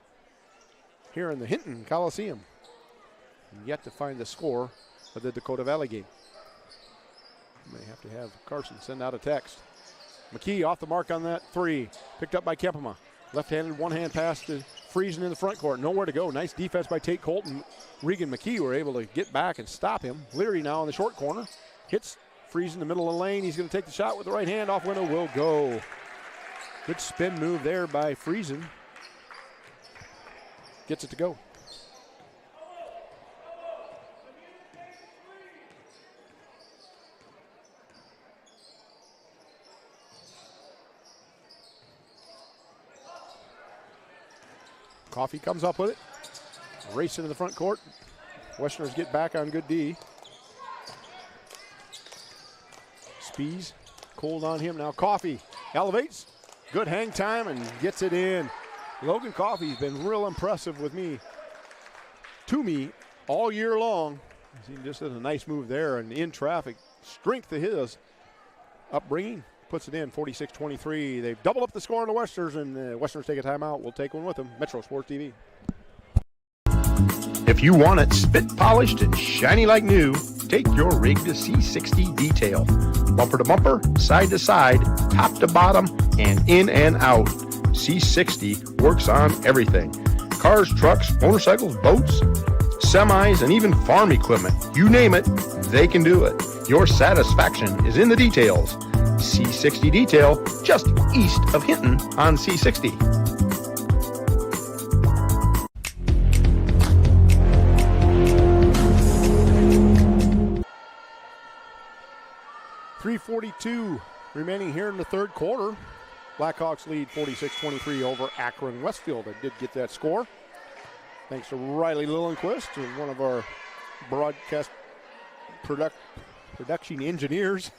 Speaker 2: here in the Hinton Coliseum. Yet to find the score of the Dakota Valley game. May have to have Carson send out a text. McKee off the mark on that 3. Picked up by Kempema. Left-handed one-hand pass to Friesen in the front court. Nowhere to go. Nice defense by Tate Colt, and Regan McKee were able to get back and stop him. Leary now in the short corner. Hits Friesen in the middle of the lane. He's going to take the shot with the right hand. Off window will go. Good spin move there by Friesen. Gets it to go. Coffey comes up with it. Race into the front court. Westerners get back on good D. Spees, cold on him. Now Coffey elevates. Good hang time and gets it in. Logan Coffey's been real impressive with me, all year long. He just did a nice move there, and in traffic. Strength of his upbringing. Puts it in, 46-23. They've doubled up the score on the Westerners, and the Westerners take a timeout. We'll take one with them. Metro Sports TV.
Speaker 3: If you want it spit polished and shiny like new, take your rig to C60 Detail. Bumper to bumper, side to side, top to bottom, and in and out. C60 works on everything. Cars, trucks, motorcycles, boats, semis, and even farm equipment. You name it, they can do it. Your satisfaction is in the details. C60 Detail, just east of Hinton on C60.
Speaker 2: .342 remaining here in the third quarter. Blackhawks lead 46-23 over Akron-Westfield. I did get that score. Thanks to Riley Lillenquist, one of our broadcast production engineers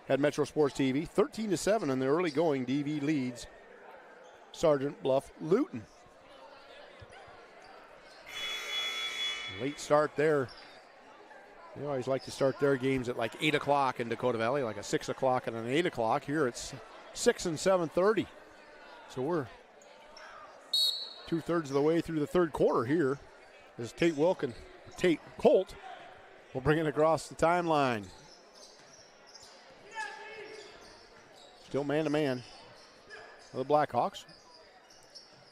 Speaker 2: at Metro Sports TV. 13-7 in the early going. DV leads Sergeant Bluff Luton. Late start there. They always like to start their games at like 8 o'clock in Dakota Valley, like a 6 o'clock and an 8 o'clock. Here it's 6 and 7:30. So we're 2/3 of the way through the third quarter here as Tate Colt will bring it across the timeline. Still man-to-man of the Blackhawks.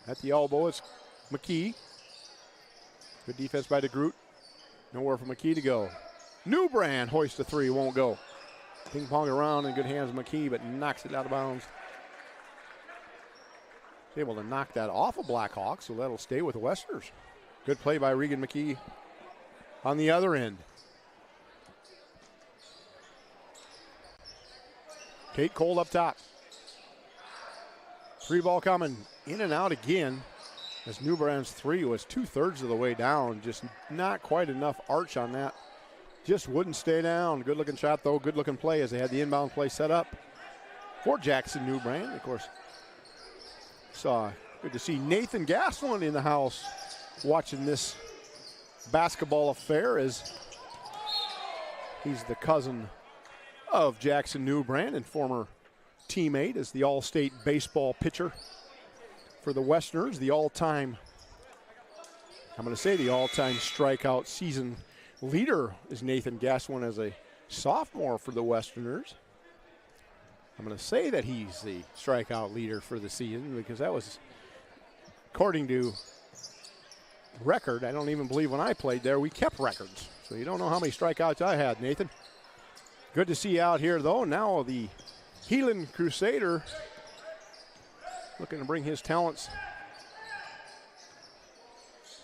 Speaker 2: At the elbow, it's McKee. Good defense by DeGroot. Nowhere for McKee to go. Newbrand hoists a three, won't go. Ping pong around in good hands of McKee, but knocks it out of bounds. He's able to knock that off of Blackhawks, so that'll stay with the Westerners. Good play by Regan McKee on the other end. Tate Cole up top. Three ball coming in and out again as Newbrand's three was 2/3 of the way down. Just not quite enough arch on that. Just wouldn't stay down. Good looking shot though, good looking play as they had the inbound play set up for Jackson Newbrand. Of course, good to see Nathan Gaslin in the house watching this basketball affair as he's the cousin of Jackson Newbrand and former teammate as the All-State baseball pitcher for the Westerners. The all-time strikeout season leader is Nathan Gaslin as a sophomore for the Westerners. I'm going to say that he's the strikeout leader for the season because that was, according to record, I don't even believe when I played there we kept records. So you don't know how many strikeouts I had, Nathan. Good to see you out here, though. Now the Heelan Crusader looking to bring his talents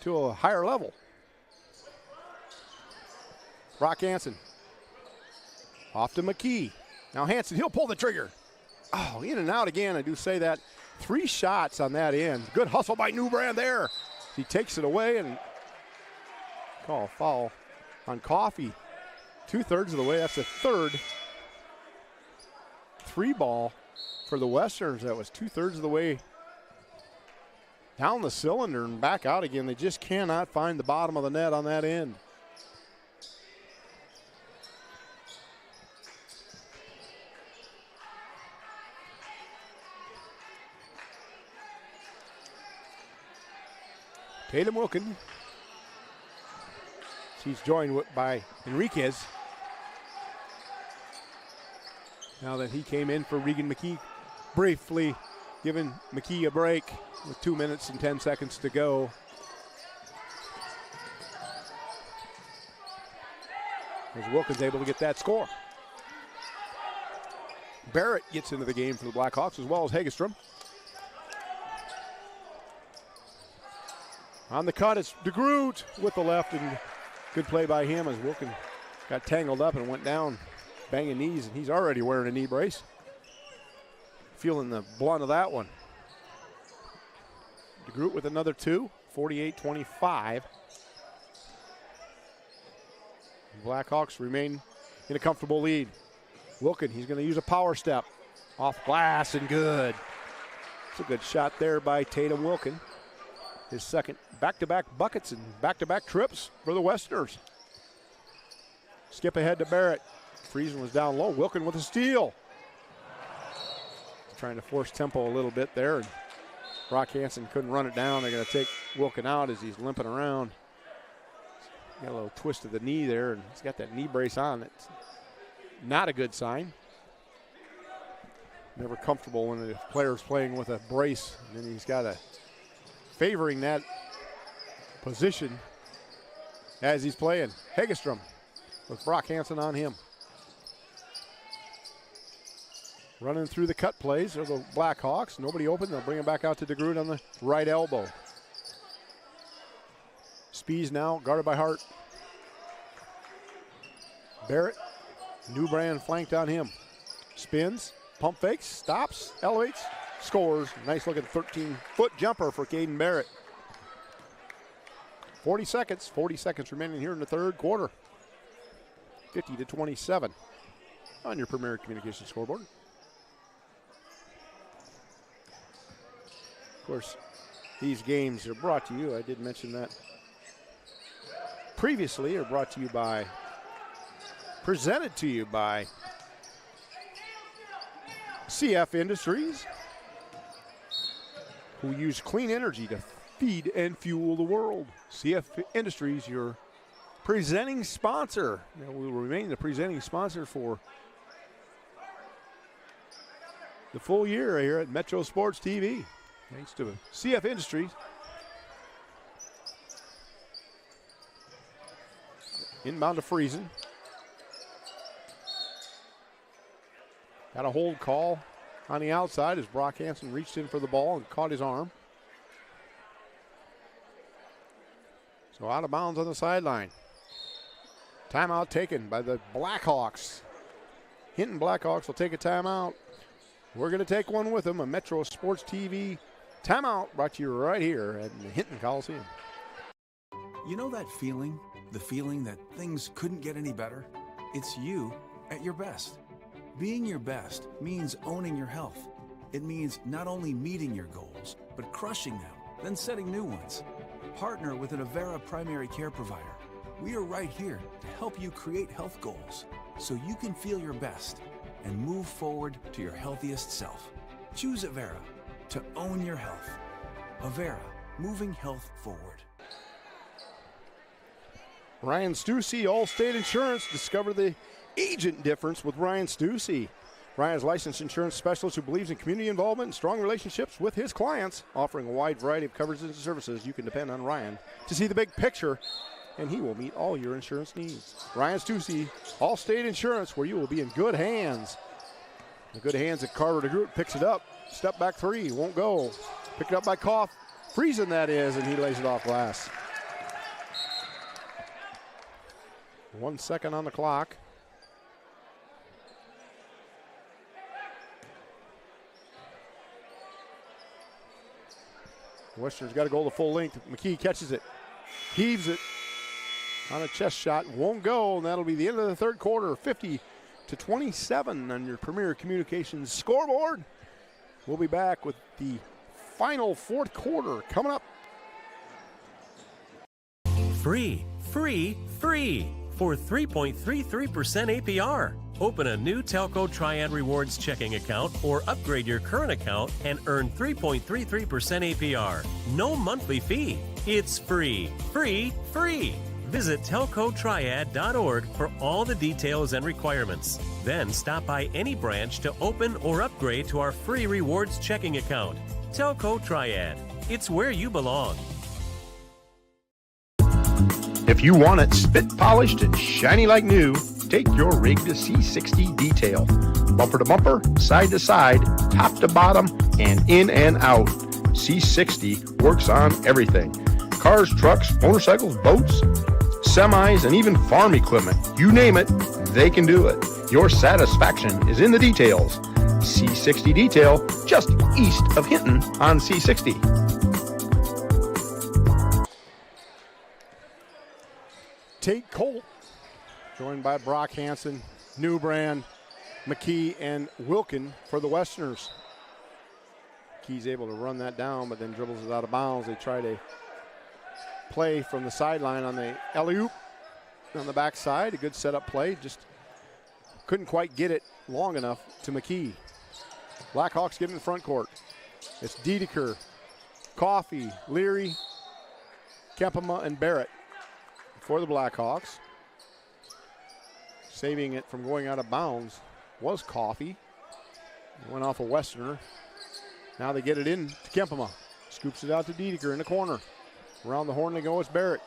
Speaker 2: to a higher level. Brock Hansen off to McKee. Now Hansen, he'll pull the trigger. Oh, in and out again. I do say that. 3 shots on that end. Good hustle by Newbrand there. He takes it away and call a foul on Coffey. 2/3 of the way. That's the third 3-ball for the Westerners. That was 2/3 of the way down the cylinder and back out again. They just cannot find the bottom of the net on that end. Tatum Wilkin. He's joined by Enriquez. Now that he came in for Regan McKee, briefly giving McKee a break with 2 minutes and 10 seconds to go. As Wilkins able to get that score. Barrett gets into the game for the Blackhawks as well as Hagestrom. On the cut, it's DeGroot with the left, and good play by him as Wilkin got tangled up and went down, banging knees, and he's already wearing a knee brace. Feeling the blunt of that one. DeGroot with another 2, 48-25. Blackhawks remain in a comfortable lead. Wilkin, he's going to use a power step. Off glass and good. It's a good shot there by Tatum Wilkin. His second back-to-back buckets and back-to-back trips for the Westerners. Skip ahead to Barrett. Friesen was down low. Wilkin with a steal. Trying to force tempo a little bit there. And Brock Hansen couldn't run it down. They're going to take Wilkin out as he's limping around. Got a little twist of the knee there, and he's got that knee brace on. It's not a good sign. Never comfortable when the player's playing with a brace, and then he's got a favoring that position as he's playing. Hagestrom with Brock Hansen on him. Running through the cut plays are the Blackhawks. Nobody open. They'll bring it back out to DeGroot on the right elbow. Spees now guarded by Hart. Barrett. Newbrand flanked on him. Spins. Pump fakes. Stops. Elevates. Scores. Nice looking 13-foot jumper for Caden Barrett. 40 seconds remaining here in the third quarter. 50-27 on your Premier Communications scoreboard. course, these games are brought to you, I did mention that previously, are brought to you by, presented to you by CF Industries, who use clean energy to feed and fuel the world. CF Industries, your presenting sponsor. Now, we will remain the presenting sponsor for the full year here at Metro Sports TV. Thanks to CF Industries. Inbound to Friesen. Got a hold call on the outside as Brock Hansen reached in for the ball and caught his arm. So out of bounds on the sideline. Timeout taken by the Blackhawks. Hinton Blackhawks will take a timeout. We're going to take one with them, a Metro Sports TV timeout brought to you right here at the Hinton Coliseum.
Speaker 14: You know that feeling? The feeling that things couldn't get any better? It's you at your best. Being your best means owning your health. It means not only meeting your goals, but crushing them, then setting new ones. Partner with an Avera primary care provider. We are right here to help you create health goals so you can feel your best and move forward to your healthiest self. Choose Avera to own your health. Avera, moving health forward.
Speaker 2: Ryan Stussy, Allstate Insurance. Discover the agent difference with Ryan Stussy. Ryan's licensed insurance specialist who believes in community involvement and strong relationships with his clients, offering a wide variety of coverages and services. You can depend on Ryan to see the big picture, and he will meet all your insurance needs. Ryan Stussy, Allstate Insurance, where you will be in good hands. The good hands at Carter DeGroot picks it up. Step back three, won't go. Picked up by Koff. Friesen, that is, and he lays it off glass. 1 second on the clock. Western's got to go the full length. McKee catches it, heaves it on a chest shot, won't go, and that'll be the end of the third quarter. 50-27 on your Premier Communications scoreboard. We'll be back with the final fourth quarter coming up.
Speaker 9: Free for 3.33% APR. Open a new Telco Triad Rewards checking account or upgrade your current account and earn 3.33% APR. No monthly fee. It's free. Visit telcotriad.org for all the details and requirements. Then stop by any branch to open or upgrade to our free rewards checking account. Telco Triad. It's where you belong.
Speaker 3: If you want it spit polished and shiny like new, take your rig to C60 Detail. Bumper to bumper, side to side, top to bottom, and in and out. C60 works on everything. Cars, trucks, motorcycles, boats, semis, and even farm equipment. You name it, they can do it. Your satisfaction is in the details. C60 Detail, just east of Hinton on C60.
Speaker 2: Tate Colt, joined by Brock Hansen, Newbrand, McKee, and Wilkin for the Westerners. McKee's able to run that down, but then dribbles it out of bounds. They try to play from the sideline on the alley-oop on the backside. A good setup play, just couldn't quite get it long enough to McKee. Blackhawks get in the front court. It's Dedeker, Coffey, Leary, Kempema, and Barrett for the Blackhawks. Saving it from going out of bounds was Coffey. It went off a Westerner. Now they get it in to Kempema. Scoops it out to Dedeker in the corner. Around the horn they go, it's Barrett.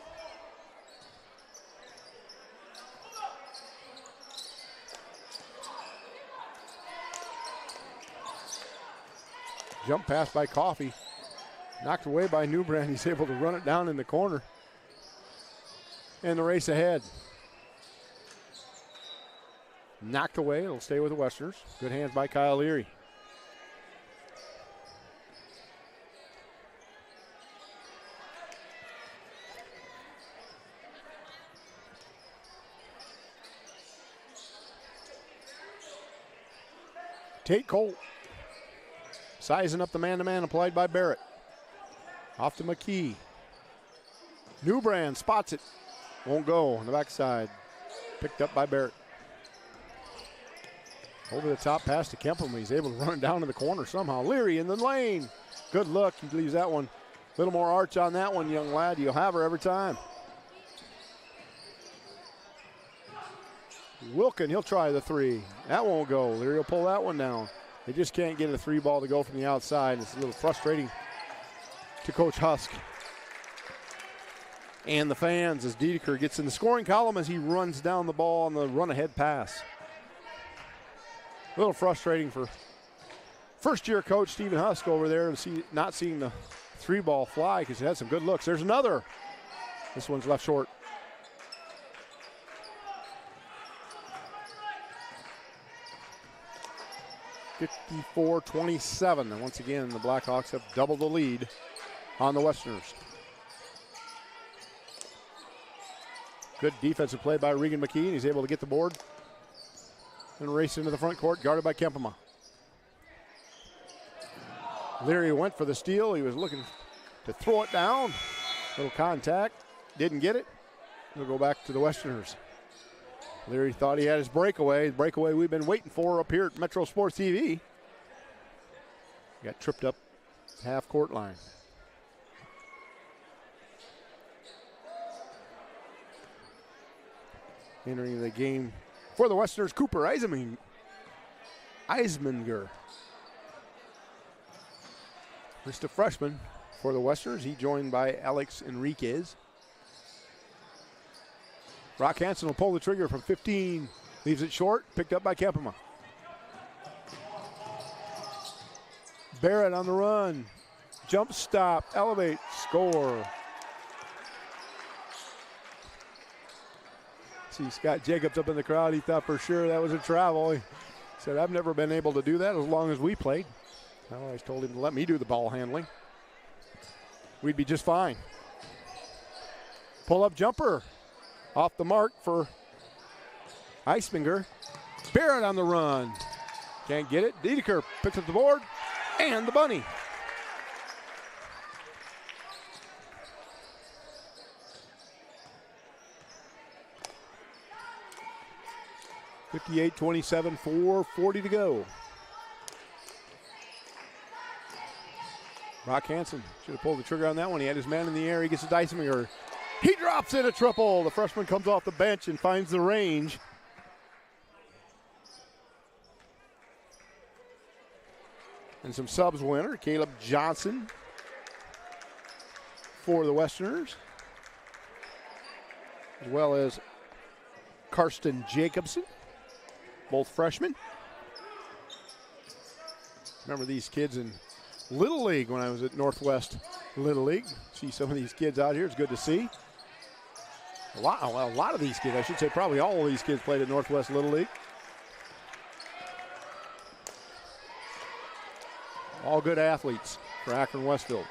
Speaker 2: Jump pass by Coffey. Knocked away by Newbrand. He's able to run it down in the corner. And the race ahead. Knocked away. It'll stay with the Westerners. Good hands by Kyle Leary. Tate Colt sizing up the man-to-man applied by Barrett. Off to McKee. Newbrand spots it. Won't go on the backside. Picked up by Barrett. Over the top pass to Kemperman. He's able to run it down to the corner somehow. Leary in the lane. Good look. He leaves that one. A little more arch on that one, young lad. You'll have her every time. Wilkin, he'll try the three. That won't go. Leary will pull that one down. They just can't get a three ball to go from the outside. It's a little frustrating to Coach Husk and the fans as Dedeker gets in the scoring column as he runs down the ball on the run-ahead pass. A little frustrating for first-year coach Stephen Husk over there to see not seeing the three ball fly because he had some good looks. There's another. This one's left short. (54-27). And once again, the Blackhawks have doubled the lead on the Westerners. Good defensive play by Regan McKee. He's able to get the board and race into the front court, guarded by Kempema. Leary went for the steal. He was looking to throw it down. Little contact. Didn't get it. He'll go back to the Westerners. Leary thought he had his breakaway. The breakaway we've been waiting for up here at Metro Sports TV. Got tripped up half-court line. Entering the game for the Westerners, Cooper Eisminger. Just a freshman for the Westerners. He joined by Alex Enriquez. Rock Hansen will pull the trigger from 15. Leaves it short, picked up by Kempema. Barrett on the run. Jump stop, elevate, score. See Scott Jacobs up in the crowd. He thought for sure that was a travel. He said, I've never been able to do that as long as we played. I always told him to let me do the ball handling. We'd be just fine. Pull-up jumper. Off the mark for Eisminger. Barrett on the run. Can't get it. Dedeker picks up the board and the bunny. (58-27), 4:40 to go. Rock Hansen should have pulled the trigger on that one. He had his man in the air. He gets to Eisminger. He drops in a triple. The freshman comes off the bench and finds the range. And some subs winner, Caleb Johnson for the Westerners, as well as Karsten Jacobson, both freshmen. Remember these kids in Little League when I was at Northwest Little League. See some of these kids out here. It's good to see. A lot of these kids, I should say probably all of these kids played at Northwest Little League. All good athletes for Akron-Westfield.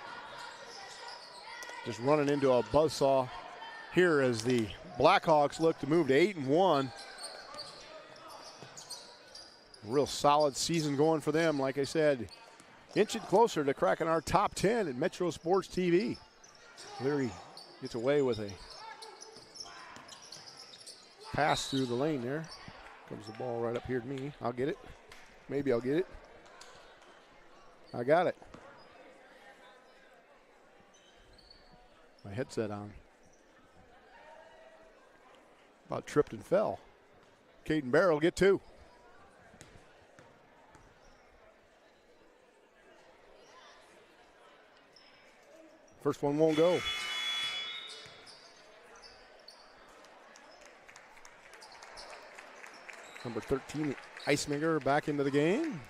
Speaker 2: Just running into a buzzsaw here as the Blackhawks look to move to 8-1. Real solid season going for them, like I said. Inching closer to cracking our top 10 at Metro Sports TV. Leary gets away with a pass through the lane there. Comes the ball right up here to me. I'll get it. Maybe I'll get it. I got it. My headset on. About tripped and fell. Caden Barrow will get two. First one won't go. Number 13, Eisminger back into the game.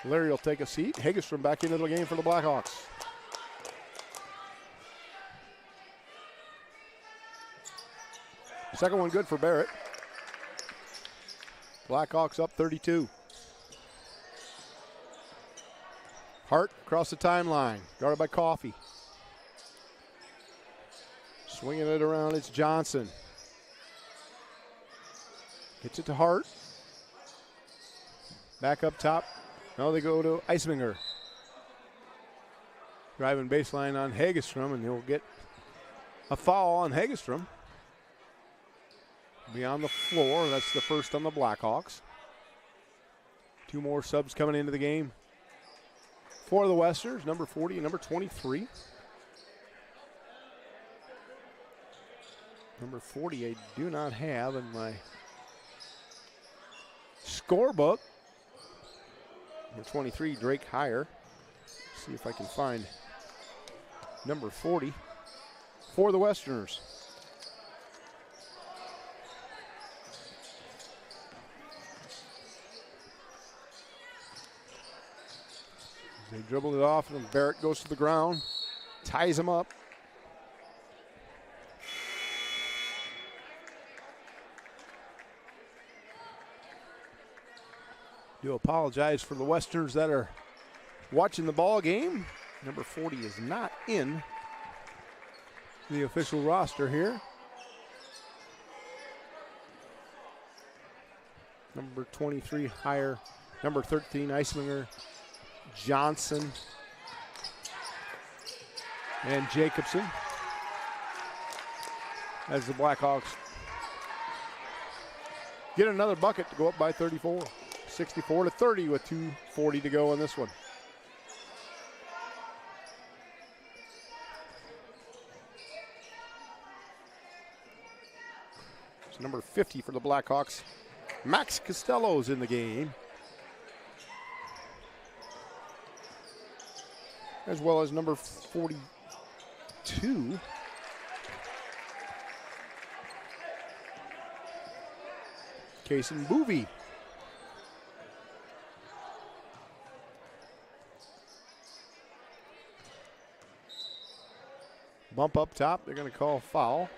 Speaker 2: Larry will take a seat. Hagestrom back into the game for the Blackhawks. Second one good for Barrett. Blackhawks up 32. Hart across the timeline, guarded by Coffey. Swinging it around, it's Johnson. Gets it to Hart. Back up top. Now they go to Eisminger. Driving baseline on Hagestrom, and he'll get a foul on Hagestrom. Be on the floor. That's the first on the Blackhawks. 2 more subs coming into the game for the Westerners, number 40 and number 23. Number 40 I do not have in my scorebook. Number 23, Drake Heyer. See if I can find number 40 for the Westerners. They dribbled it off, and Barrett goes to the ground, ties him up. Do apologize for the Westerners that are watching the ball game. Number 40 is not in the official roster here. Number 23, Heyer. Number 13, Eisminger, Johnson, and Jacobson. As the Blackhawks get another bucket to go up by 34. 64-30 with 2:40 to go in this one. So number 50 for the Blackhawks, Max Costello's in the game, as well as number 42, Kason Boovy. Bump up top, they're going to call foul.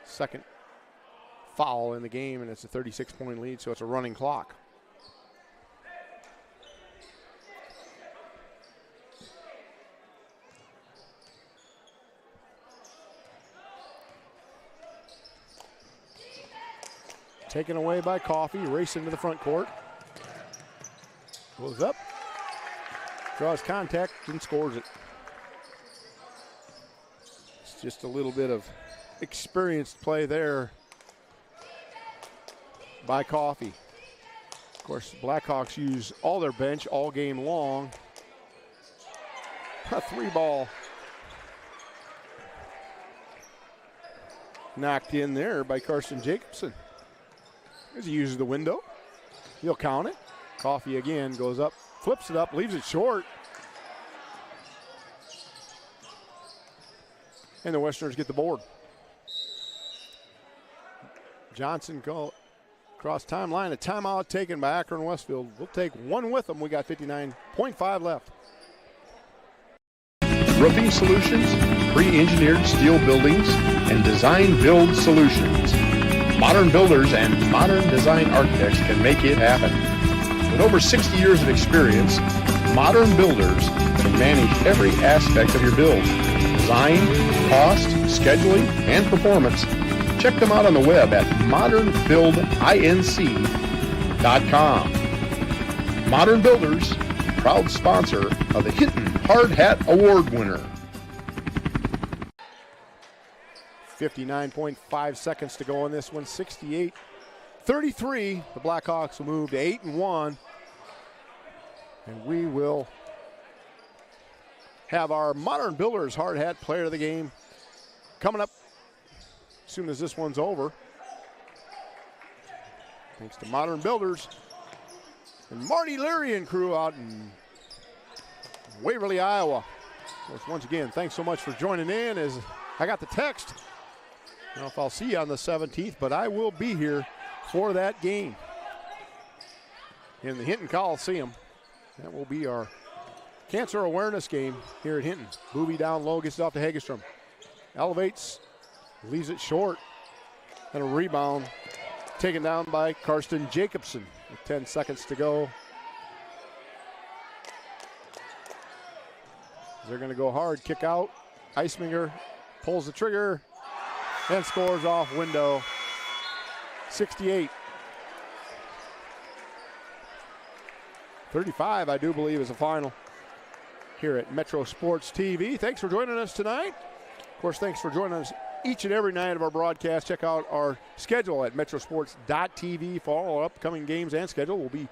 Speaker 2: Second foul in the game, and it's a 36-point lead, so it's a running clock. Taken away by Coffey, racing to the front court. Goes up, draws contact, and scores it. It's just a little bit of experienced play there by Coffey. Of course, the Blackhawks use all their bench all game long. A 3-ball knocked in there by Carson Jacobson. As he uses the window, he'll count it. Coffey again goes up, flips it up, leaves it short. And the Westerners get the board. Johnson go across timeline. A timeout taken by Akron-Westfield. We'll take one with them. We got 59.5 left.
Speaker 3: Roofing solutions, pre-engineered steel buildings, and design-build solutions. Modern builders and modern design architects can make it happen. With over 60 years of experience, Modern Builders can manage every aspect of your build. Design, cost, scheduling, and performance. Check them out on the web at modernbuildinc.com. Modern Builders, proud sponsor of the Hinton Hard Hat Award winner.
Speaker 2: 59.5 seconds to go in this one. 68-33. The Blackhawks will move to 8-1. And we will have our Modern Builders Hard Hat Player of the Game coming up as soon as this one's over. Thanks to Modern Builders and Marty Leary and crew out in Waverly, Iowa. Of course, once again, thanks so much for joining in. As I got the text, I don't know if I'll see you on the 17th, but I will be here for that game in the Hinton Coliseum. That will be our cancer awareness game here at Hinton. Boovy down low, gets it off to Hagestrom. Elevates, leaves it short, and a rebound taken down by Karsten Jacobson with 10 seconds to go. They're going to go hard, kick out. Eisminger pulls the trigger and scores off window. 68. 35, I do believe, is the final. here at Metro Sports TV. Thanks for joining us tonight. Of course, thanks for joining us each and every night of our broadcast. Check out our schedule at metrosports.tv for all our upcoming games and schedule. Will be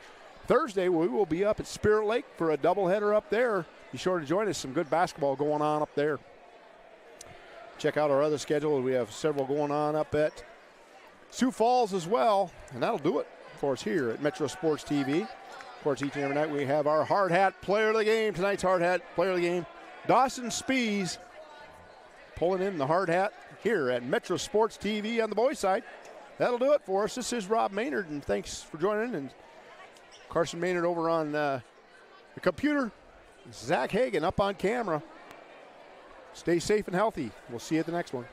Speaker 2: Thursday. We will be up at Spirit Lake for a doubleheader up there. Be sure to join us. Some good basketball going on up there. Check out our other schedule. We have several going on up at Sioux Falls as well. And that'll do it for us here at Metro Sports TV. Of course, each and every night we have our hard hat player of the game. Tonight's hard hat player of the game, Dawson Spees, pulling in the hard hat here at Metro Sports TV on the boys' side. That'll do it for us. This is Rob Maynard, and thanks for joining. And Carson Maynard over on the computer. Zach Hagan up on camera. Stay safe and healthy. We'll see you at the next one.